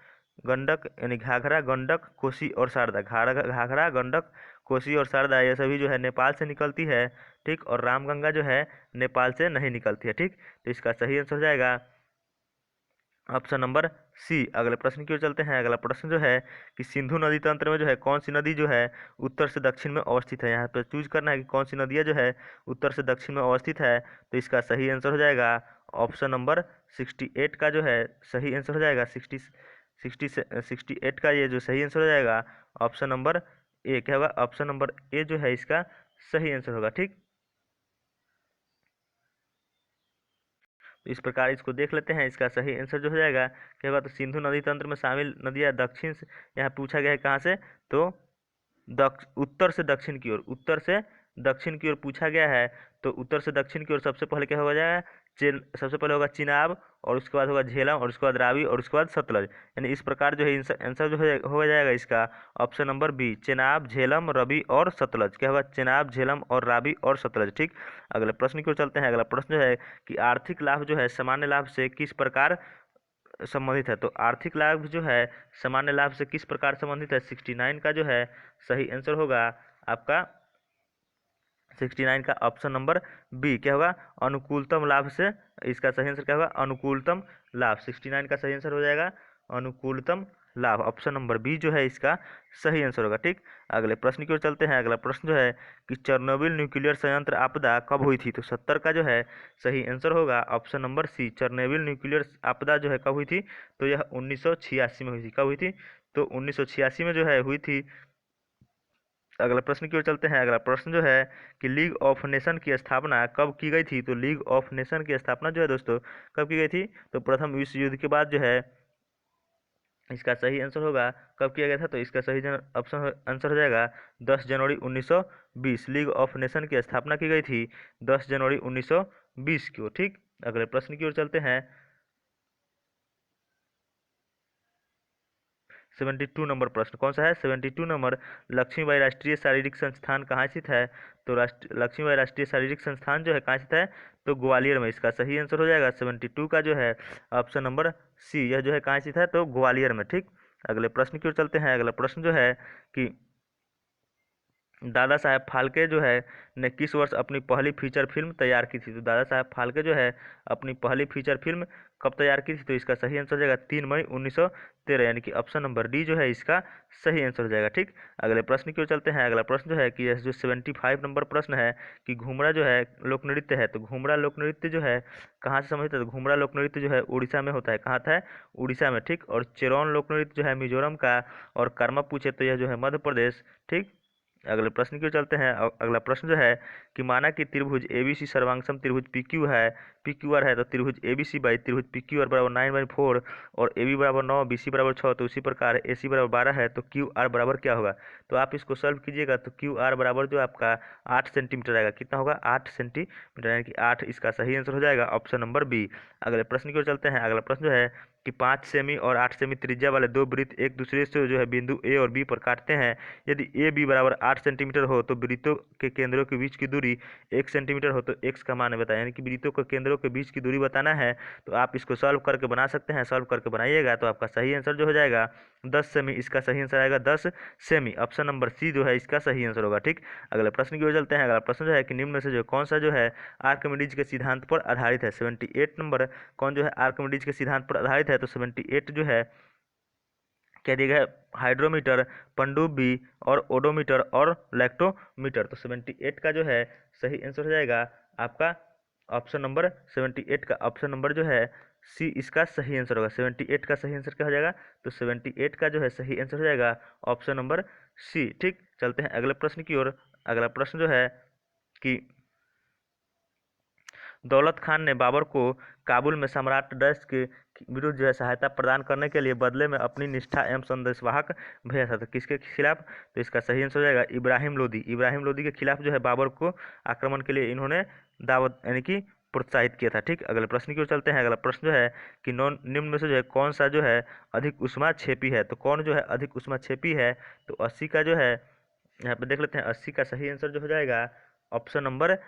गंडक यानी घाघरा, गंडक, कोसी और शारदा। घाघरा, गंडक, कोसी और शारदा ये सभी जो है नेपाल से निकलती है, ठीक। और रामगंगा जो है नेपाल से नहीं निकलती है, ठीक। तो इसका सही आंसर हो जाएगा ऑप्शन नंबर सी। अगले प्रश्न की ओर चलते हैं। अगला प्रश्न जो है कि सिंधु नदी तंत्र में जो है कौन सी नदी जो है उत्तर से दक्षिण में अवस्थित है। यहाँ पर चूज करना है कि कौन सी नदियाँ जो है उत्तर से दक्षिण में अवस्थित है। तो इसका सही आंसर हो जाएगा ऑप्शन नंबर 68 का जो है सही आंसर हो जाएगा 68 का ये जो सही आंसर हो जाएगा ऑप्शन नंबर ए। क्या होगा? ऑप्शन नंबर ए जो है इसका सही आंसर होगा, ठीक। तो इस प्रकार इसको देख लेते हैं। इसका सही आंसर जो हो जाएगा क्या होगा? तो सिंधु नदी तंत्र में शामिल नदियाँ दक्षिण से, यहाँ पूछा गया है कहाँ से, तो उत्तर से दक्षिण की ओर, उत्तर से दक्षिण की ओर पूछा गया है। तो उत्तर से दक्षिण की ओर सबसे पहले क्या हो जाएगा? सबसे पहले होगा चिनाब, और उसके बाद होगा झेलम, और उसके बाद रावी, और उसके बाद सतलज। यानी इस प्रकार जो है आंसर जो हो जाएगा इसका option number B, Chenab, Jhelum, Ravi और सतलज। क्या होगा? चेनाब, झेलम और रावी और सतलज, ठीक। अगले प्रश्न की ओर चलते हैं। अगला प्रश्न जो है कि आर्थिक लाभ जो है सामान्य लाभ से किस प्रकार संबंधित है। तो आर्थिक लाभ जो है सामान्य लाभ से किस प्रकार संबंधित है? 69 का जो है सही आंसर होगा आपका 69 का ऑप्शन नंबर बी। क्या होगा? अनुकूलतम लाभ से। इसका सही आंसर क्या होगा? अनुकूलतम लाभ। 69 का सही आंसर हो जाएगा अनुकूलतम लाभ। ऑप्शन नंबर बी जो है इसका सही आंसर होगा, ठीक। अगले प्रश्न की ओर चलते हैं। अगला प्रश्न जो है कि चेरनोबिल न्यूक्लियर संयंत्र आपदा कब हुई थी। तो 70 का जो है सही आंसर होगा option number C. Chernobyl nuclear आपदा जो है कब हुई थी? तो यह 1986 में हुई थी। कब हुई थी? तो 1986 में जो है हुई थी। अगला प्रश्न की ओर चलते हैं। अगला प्रश्न जो है कि लीग ऑफ नेशन की स्थापना कब की गई थी। तो लीग ऑफ नेशन की स्थापना जो है दोस्तों कब की गई थी? तो प्रथम विश्व युद्ध के बाद जो है इसका सही आंसर होगा कब किया गया था। तो इसका सही ऑप्शन आंसर हो जाएगा 10 जनवरी 1920। लीग ऑफ नेशन की स्थापना की गई थी 10 जनवरी 1920 को, ठीक। अगले प्रश्न की ओर चलते हैं। 72 नंबर प्रश्न कौन सा है? 72 नंबर, लक्ष्मीबाई राष्ट्रीय शारीरिक संस्थान कहाँ स्थित है। तो लक्ष्मीबाई राष्ट्रीय शारीरिक संस्थान जो है कहाँ स्थित है? तो ग्वालियर में। इसका सही आंसर हो जाएगा 72 का जो है ऑप्शन नंबर सी। यह जो है कहाँ स्थित है? तो ग्वालियर में, ठीक। अगले प्रश्न की ओर चलते हैं। अगला प्रश्न जो है कि दादा साहेब फाल्के जो है ने किस वर्ष अपनी पहली फीचर फिल्म तैयार की थी। तो दादा साहेब फाल्के जो है अपनी पहली फीचर फिल्म कब तैयार की थी। तो इसका सही आंसर हो जाएगा 3 मई 1913, यानी कि ऑप्शन नंबर डी जो है इसका सही आंसर हो जाएगा, ठीक। अगले प्रश्न की ओर चलते हैं। अगला प्रश्न जो है कि यह जो 75 नंबर प्रश्न है कि घूमरा जो है लोक नृत्य है। तो घूमरा लोक नृत्य जो है कहाँ से संबंधित है। तो घूमरा लोक नृत्य जो है उड़ीसा में होता है। कहाँ था है? उड़ीसा में, ठीक। और चेरोन लोक नृत्य जो है मिजोरम का, और कर्मा पूछे तो यह जो है मध्य प्रदेश, ठीक। अगले प्रश्न की ओर चलते हैं। अगला प्रश्न जो है कि माना कि त्रिभुज एबीसी सर्वांगसम त्रिभुज पीक्यू है, पीक्यूआर है। तो त्रिभुज एबीसी बाई त्रिभुज पीक्यूआर बराबर 9/4 और एबी बराबर 9, बीसी बराबर 6। तो उसी प्रकार एसी बराबर 12 है। तो क्यू आर बराबर क्या होगा? तो आप इसको सॉल्व कीजिएगा। तो क्यू आर बराबर जो आपका 8 सेंटीमीटर आएगा। कितना होगा? 8 सेंटीमीटर, यानी कि 8 इसका सही आंसर हो जाएगा ऑप्शन नंबर बी। अगले प्रश्न की ओर चलते हैं। अगला प्रश्न जो है कि 5 सेमी और 8 सेमी त्रिज्या वाले दो वृत्त एक दूसरे से जो है बिंदु ए और बी पर काटते हैं। यदि ए बी बराबर 8 सेंटीमीटर हो तो वृत्तों के केंद्रों के बीच की दूरी 1 सेंटीमीटर हो तो एक्स का मान बताएं। यानी कि वृत्तों के केंद्रों के बीच की दूरी बताना है। तो आप इसको सॉल्व करके बना सकते हैं। सॉल्व करके बनाइएगा तो आपका सही आंसर जो हो जाएगा 10 सेमी। इसका सही आंसर आएगा 10 सेमी। ऑप्शन नंबर सी जो है इसका सही आंसर होगा, ठीक। अगले प्रश्न की ओर चलते हैं। अगला प्रश्न जो है कि निम्न में से जो कौन सा जो है आर्किमिडीज के सिद्धांत पर आधारित है। 78 नंबर कौन जो है आर्किमिडीज के सिद्धांत पर आधारित है। तो 78 जो है क्या दिया गया है? हाइड्रोमीटर, पनडुब्बी और ओडोमीटर और लैक्टोमीटर। तो 78 का जो है सही आंसर हो जाएगा आपका ऑप्शन नंबर 78 का ऑप्शन नंबर जो है सी इसका सही आंसर होगा। 78 का सही आंसर क्या हो जाएगा? तो 78 का जो है सही आंसर हो जाएगा ऑप्शन नंबर सी, ठीक। चलते हैं अगले प्रश्न की ओर। अगला प्रश्न जो है कि दौलत खान ने बाबर को काबुल में सम्राट डैश के विरुद्ध जो है सहायता प्रदान करने के लिए बदले में अपनी निष्ठा एवं संदेशवाहक भेजा था। तो किसके खिलाफ? तो इसका सही आंसर हो जाएगा इब्राहिम लोदी। इब्राहिम लोदी के खिलाफ जो है बाबर को आक्रमण के लिए इन्होंने दावत यानी कि प्रोत्साहित किया था, ठीक। अगले प्रश्न की ओर चलते हैं। अगला प्रश्न जो है कि निम्न में से जो है कौन सा जो है अधिक उष्माक्षेपी है। तो कौन जो है अधिक उष्माक्षेपी है? तो 80 का जो है यहाँ पे देख लेते हैं। 80 का सही आंसर जो हो जाएगा ऑप्शन नंबर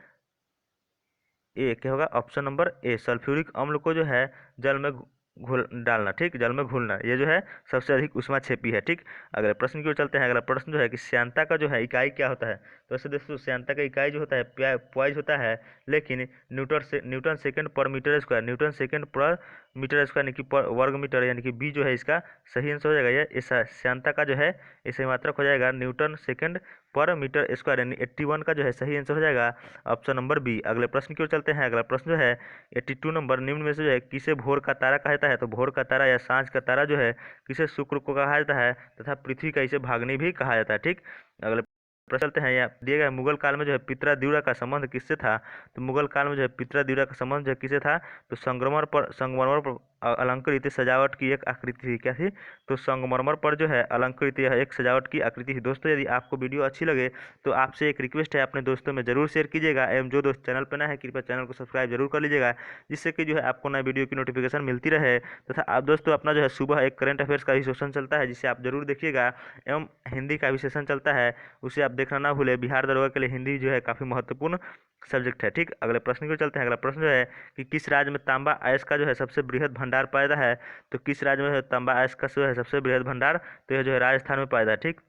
ए क्या होगा, ऑप्शन नंबर ए सल्फ्यूरिक अम्ल को जो है जल में घोल डालना, ठीक, जल में घोलना, ये जो है सबसे अधिक ऊष्माक्षेपी है, ठीक। अगले प्रश्न की ओर चलते हैं। अगला प्रश्न जो है कि श्यानता का जो है इकाई क्या होता है। तो ऐसे दोस्तों श्यानता का इकाई जो होता है पॉइज होता है, लेकिन न्यूटन सेकंड पर मीटर स्क्वायर, न्यूटन सेकंड पर मीटर स्क्वायर यानी कि पर वर्ग मीटर, यानी कि बी जो है इसका सही आंसर हो जाएगा। ये ऐसा श्यानता का जो है इसे मात्रक हो जाएगा न्यूटन सेकंड पर मीटर स्क्वायर, यानी 81 का जो है सही आंसर हो जाएगा ऑप्शन नंबर बी। अगले प्रश्न की ओर चलते हैं। अगला प्रश्न जो है 82 नंबर, निम्न में से जो है किसे भोर का तारा कहा जाता है। तो भोर का तारा या सांझ का तारा जो है किसे शुक्र को कहा जाता है तथा पृथ्वी का इसे भाग्नि भी कहा जाता है, ठीक। अगले प्रश्न चलते हैं। यहाँ दिए गए मुगल काल में जो है पित्रा द्विरा का संबंध किससे था। तो मुगल काल में जो है पित्रा द्विरा का संबंध जो है किससे था। तो संगमरमर पर अलंकृत सजावट की एक आकृति थी, क्या थी। तो संगमरमर पर जो है अलंकृत यह एक सजावट की आकृति थी। दोस्तों यदि आपको वीडियो अच्छी लगे तो आपसे एक रिक्वेस्ट है, अपने दोस्तों में जरूर शेयर कीजिएगा एवं जो दोस्त चैनल पर नए हैं कृपया चैनल को सब्सक्राइब जरूर कर लीजिएगा, जिससे कि जो है आपको नए वीडियो की नोटिफिकेशन मिलती रहे। तथा आप दोस्तों अपना जो है सुबह एक करंट अफेयर्स का भी सेशन चलता है, जिसे आप जरूर देखिएगा, एवं हिंदी का भी सेशन चलता है, उसे आप देखना ना भूले। बिहार दरोगा के लिए हिंदी जो है काफ़ी महत्वपूर्ण सब्जेक्ट है, ठीक। अगले प्रश्न की ओर चलते हैं। अगला प्रश्न जो है कि किस राज्य में तांबा अयस्क का जो है सबसे बृहद भंडार पाया है। तो किस राज्य में तांबा अयस्क का जो है सबसे बृहद भंडार, तो यह जो है राजस्थान में पाया है, ठीक।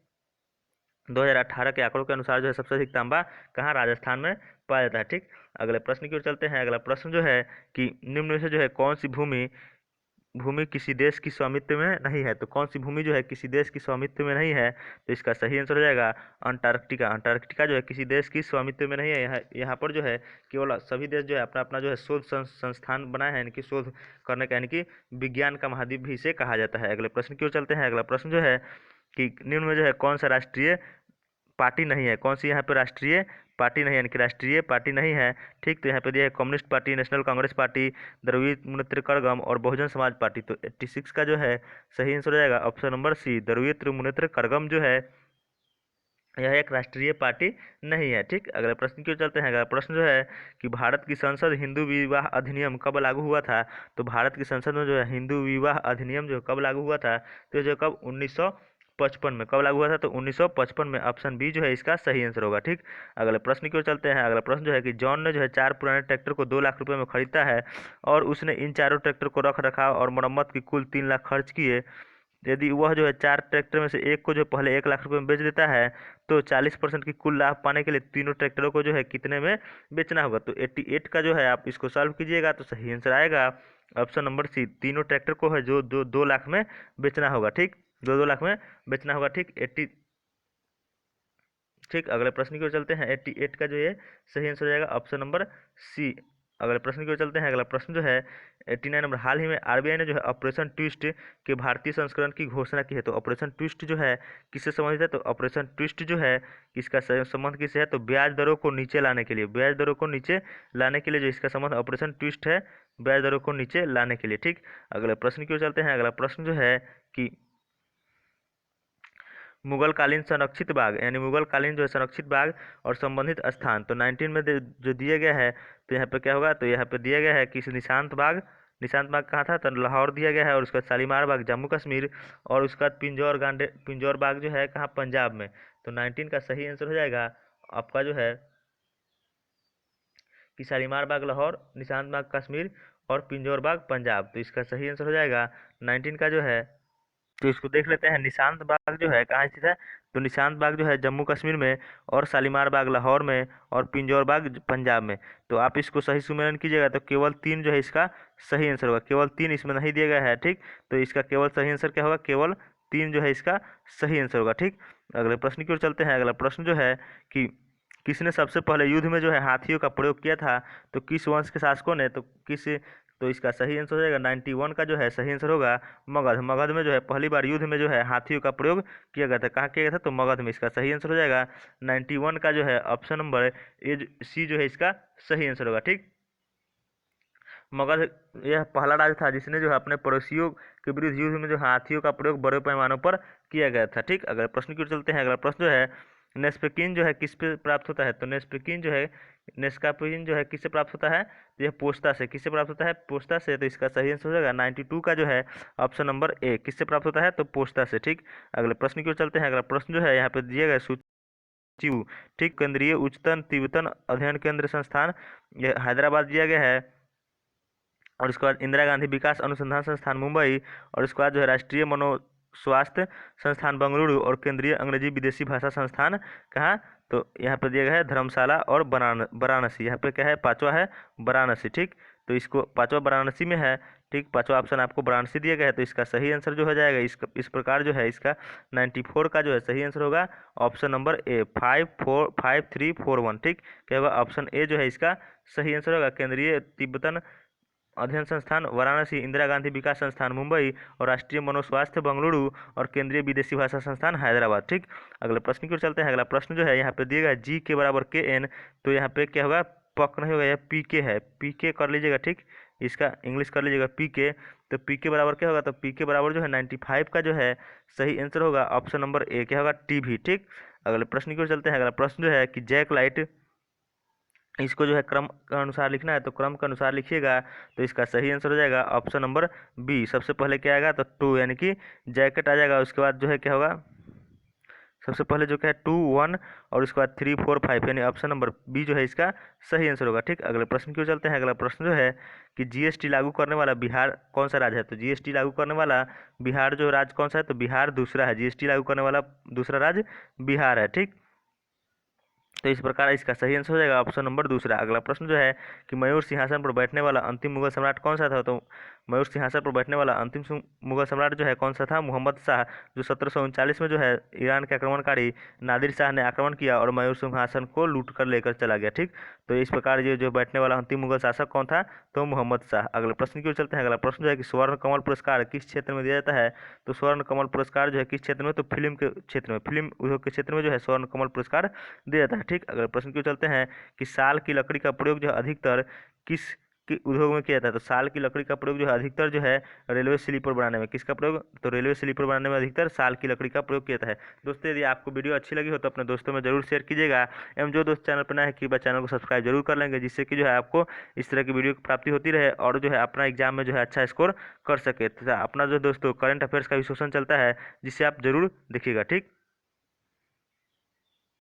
2018 के आंकड़ों के अनुसार जो है सबसे अधिक तांबा कहाँ, राजस्थान में पाया जाता है, ठीक। अगले प्रश्न की ओर चलते हैं। अगला प्रश्न जो है कि निम्न में से जो है कौन सी भूमि भूमि किसी देश की स्वामित्व में नहीं है। तो कौन सी भूमि जो है किसी देश की स्वामित्व में नहीं है। तो इसका सही आंसर हो जाएगा अंटार्कटिका। अंटार्कटिका जो है किसी देश की स्वामित्व में नहीं है। यहाँ पर जो है केवल सभी देश जो है अपना अपना जो है शोध संस्थान बनाए हैं, यानी कि शोध करने का, यानी कि विज्ञान का महाद्वीप भी इसे कहा जाता है। अगले प्रश्न की ओर चलते हैं। अगला प्रश्न जो है कि निम्न में जो है कौन सा राष्ट्रीय पार्टी नहीं है। कौन सी यहाँ पे राष्ट्रीय पार्टी नहीं है, यानी कि राष्ट्रीय पार्टी नहीं है, ठीक। तो यहाँ पे दिया है communist party, national Congress party, Dravida Munnetra Kazhagam और बहुजन समाज पार्टी। तो 86 का जो है सही आंसर हो जाएगा option number C, Dravida Munnetra Kazhagam जो है यह एक राष्ट्रीय पार्टी नहीं है, ठीक। अगले प्रश्न की ओर चलते हैं। अगला प्रश्न जो है कि भारत की संसद हिंदू विवाह अधिनियम कब लागू हुआ था। तो भारत की संसद में जो है हिंदू विवाह अधिनियम जो कब लागू हुआ था। तो जो कब 1955 में कब लागू हुआ था। तो 1955 में, ऑप्शन बी जो है इसका सही आंसर होगा, ठीक। अगले प्रश्न की ओर चलते हैं। अगला प्रश्न जो है कि जॉन ने जो है 4 पुराने ट्रैक्टर को 2 लाख रुपए में खरीदा है और उसने इन चारों ट्रैक्टर को रख रखाव और मरम्मत की कुल 3 लाख खर्च किए। यदि वह जो है 4 ट्रैक्टर में से एक को जो पहले 1 लाख रुपए में बेच देता है, तो 40% की कुल लाभ पाने के लिए तीनों ट्रैक्टरों को जो है कितने में बेचना होगा। तो 88 का जो है आप इसको सॉल्व कीजिएगा तो सही आंसर आएगा ऑप्शन नंबर सी, तीनों ट्रैक्टर को है जो 2 लाख में बेचना होगा, ठीक। 2 लाख में बेचना होगा, ठीक। 80, ठीक। अगले प्रश्न की ओर चलते हैं। 88 का जो ये सही आंसर हो जाएगा ऑप्शन नंबर सी। अगले प्रश्न की ओर चलते हैं। अगला प्रश्न जो है 89 नंबर, हाल ही में आरबीआई ने जो है ऑपरेशन ट्विस्ट के भारतीय संस्करण की घोषणा की है। तो ऑपरेशन ट्विस्ट जो है किससे संबंधित है। तो ऑपरेशन ट्विस्ट जो है किसका संबंध किससे है। तो ब्याज दरों को नीचे लाने के लिए, ब्याज दरों को नीचे लाने के लिए जो इसका संबंध ऑपरेशन ट्विस्ट है, ब्याज दरों को नीचे लाने के लिए, ठीक। अगले प्रश्न की ओर चलते हैं। अगला प्रश्न जो है कि मुगलकालीन संरक्षित बाग, यानी मुगलकालीन जो है संरक्षित बाग और संबंधित स्थान, तो 19 में जो दिया गया है, तो यहाँ पे क्या होगा। तो यहाँ पे दिया गया है कि निशांत बाग, निशांत बाग कहाँ था। तो लाहौर दिया गया है, और उसका शालीमार बाग जम्मू कश्मीर, और उसका पिंजौर बाग जो है कहाँ, पंजाब में। तो 19 का सही आंसर हो जाएगा आपका जो है कि शालीमार बाग लाहौर, निशांत बाग कश्मीर और पिंजौर बाग पंजाब। तो इसका सही आंसर हो जाएगा 19 का जो है। तो इसको देख लेते हैं। निशांत बाग जो है कहाँ स्थित है। तो निशांत बाग जो है जम्मू कश्मीर में, और शालीमार बाग लाहौर में, और पिंजौर बाग पंजाब में। तो आप इसको सही सुमेलन कीजिएगा तो केवल 3 जो है इसका सही आंसर होगा, केवल 3 इसमें नहीं दिया गया है, ठीक। तो इसका केवल सही आंसर क्या होगा, केवल 3 जो है इसका सही आंसर होगा, ठीक। अगले प्रश्न की ओर चलते हैं। अगला प्रश्न जो है कि किसने सबसे पहले युद्ध में जो है हाथियों का प्रयोग किया था। तो किस वंश के शासकों ने। तो इसका सही आंसर हो जाएगा 91 का जो है सही आंसर होगा मगध। मगध में जो है पहली बार युद्ध में जो है हाथियों का प्रयोग किया गया था। कहाँ किया गया था। तो मगध में। इसका सही आंसर हो जाएगा 91 का जो है ऑप्शन नंबर ए सी जो है इसका सही आंसर होगा, ठीक। मगध यह पहला राज्य था जिसने जो है अपने पड़ोसियों के विरुद्ध युद्ध में जो हाथियों का प्रयोग बड़े पैमानों पर किया गया था, ठीक। अगले प्रश्न की ओर चलते हैं। अगला प्रश्न जो है नेस्पेकिन जो है किस पे प्राप्त होता है। तो नेस्पेकिन जो है, नेस्कापिन जो है किससे प्राप्त होता है। तो यह पोस्ता से। किससे प्राप्त होता है। पोस्ता से। तो इसका सही आंसर हो जाएगा 92 का जो है ऑप्शन नंबर ए, किससे प्राप्त होता है। तो पोस्ता से, ठीक। अगले प्रश्न की ओर चलते हैं। अगला प्रश्न जो है यहाँ पे दिए गए चिऊ, ठीक। केंद्रीय उच्चतम तिब्बतन अध्ययन केंद्र संस्थान ये हैदराबाद दिया गया है। और इसके बाद इंदिरा गांधी विकास अनुसंधान संस्थान मुंबई, और इसके बाद जो है राष्ट्रीय मनोस्वास्थ्य संस्थान बेंगलुरु, और केंद्रीय अंग्रेजी विदेशी भाषा संस्थान कहाँ, तो यहाँ पे दिया गया है धर्मशाला और वाराणसी। यहाँ पे क्या है, पांचवा है वाराणसी, ठीक। तो इसको पांचवा वाराणसी में है, ठीक। पांचवा ऑप्शन आपको वाराणसी दिया गया है, तो इसका सही आंसर जो हो जाएगा इस प्रकार जो है इसका 94 का जो है सही आंसर होगा ऑप्शन नंबर ए 5341, ठीक। क्या होगा, ऑप्शन ए जो है इसका सही आंसर होगा। केंद्रीय तिब्बतन अध्ययन संस्थान वाराणसी, इंदिरा गांधी विकास संस्थान मुंबई, और राष्ट्रीय मनोस्वास्थ्य बेंगलुरु, और केंद्रीय विदेशी भाषा संस्थान हैदराबाद, ठीक। अगले प्रश्न की ओर चलते हैं। अगला प्रश्न जो है यहाँ पे दिएगा जी के बराबर के एन, तो यहाँ पे क्या होगा, पक नहीं होगा, यह पी के है, पी के कर लीजिएगा, ठीक। इसका इंग्लिश कर लीजिएगा पी के, तो पी के बराबर क्या होगा, तो पी के बराबर जो है 95 का जो है सही आंसर होगा ऑप्शन नंबर ए, क्या होगा, टीवी, ठीक। अगले प्रश्न की ओर चलते हैं। अगला प्रश्न जो है कि जैक लाइट, इसको जो है क्रम के अनुसार लिखना है, तो क्रम के अनुसार लिखिएगा, तो इसका सही आंसर हो जाएगा ऑप्शन नंबर बी। सबसे पहले क्या आएगा, तो 2 यानी कि जैकेट आ जाएगा। उसके बाद जो है क्या होगा, सबसे पहले जो क्या है 2 1, और उसके बाद 3 4 5, यानी ऑप्शन नंबर बी जो है इसका सही आंसर होगा, ठीक। अगले प्रश्न की ओर चलते हैं। अगला प्रश्न जो है कि जीएसटी लागू करने वाला बिहार कौन सा राज्य है, तो जीएसटी लागू करने वाला बिहार जो राज्य कौन सा है, तो बिहार दूसरा है। जीएसटी लागू करने वाला दूसरा राज्य बिहार है, ठीक। तो इस प्रकार इसका सही आंसर हो जाएगा ऑप्शन नंबर दूसरा। अगला प्रश्न जो है कि मयूर सिंहासन पर बैठने वाला अंतिम मुगल सम्राट कौन सा था, तो मयूर सिंहासन पर बैठने वाला अंतिम मुगल सम्राट जो है कौन सा था, मोहम्मद शाह, जो 1739 में जो है ईरान के आक्रमणकारी नादिर शाह ने आक्रमण किया और मयूर सिंहासन को लूट कर लेकर चला गया, ठीक। तो इस प्रकार ये जो बैठने वाला अंतिम मुगल शासक कौन था, तो मोहम्मद शाह। अगले प्रश्न की ओर चलते हैं। अगला प्रश्न जो है कि स्वर्ण कमल पुरस्कार किस क्षेत्र में दिया जाता है, तो स्वर्ण कमल पुरस्कार जो है किस क्षेत्र में, तो फिल्म के क्षेत्र में, फिल्म उद्योग के क्षेत्र में जो है स्वर्ण कमल पुरस्कार दिया जाता है, ठीक। अगले प्रश्न की ओर चलते हैं कि साल की लकड़ी का प्रयोग जो है अधिकतर किस के उद्योग में किया जाता है, तो साल की लकड़ी का प्रयोग जो है अधिकतर जो है रेलवे स्लीपर बनाने में, किसका प्रयोग, तो रेलवे स्लीपर बनाने में अधिकतर साल की लकड़ी का प्रयोग किया जाता है। दोस्तों यदि आपको वीडियो अच्छी लगी हो तो अपने दोस्तों में जरूर शेयर कीजिएगा, एवं जो दोस्त चैनल पर नए हैं कृपया चैनल को सब्सक्राइब जरूर कर लेंगे, जिससे कि जो है आपको इस तरह की वीडियो की प्राप्ति होती रहे और जो है अपना एग्जाम में जो है अच्छा स्कोर कर सके। तो अपना जो दोस्तों करंट अफेयर्स का भी सेशन चलता है, जिससे आप जरूर देखिएगा, ठीक।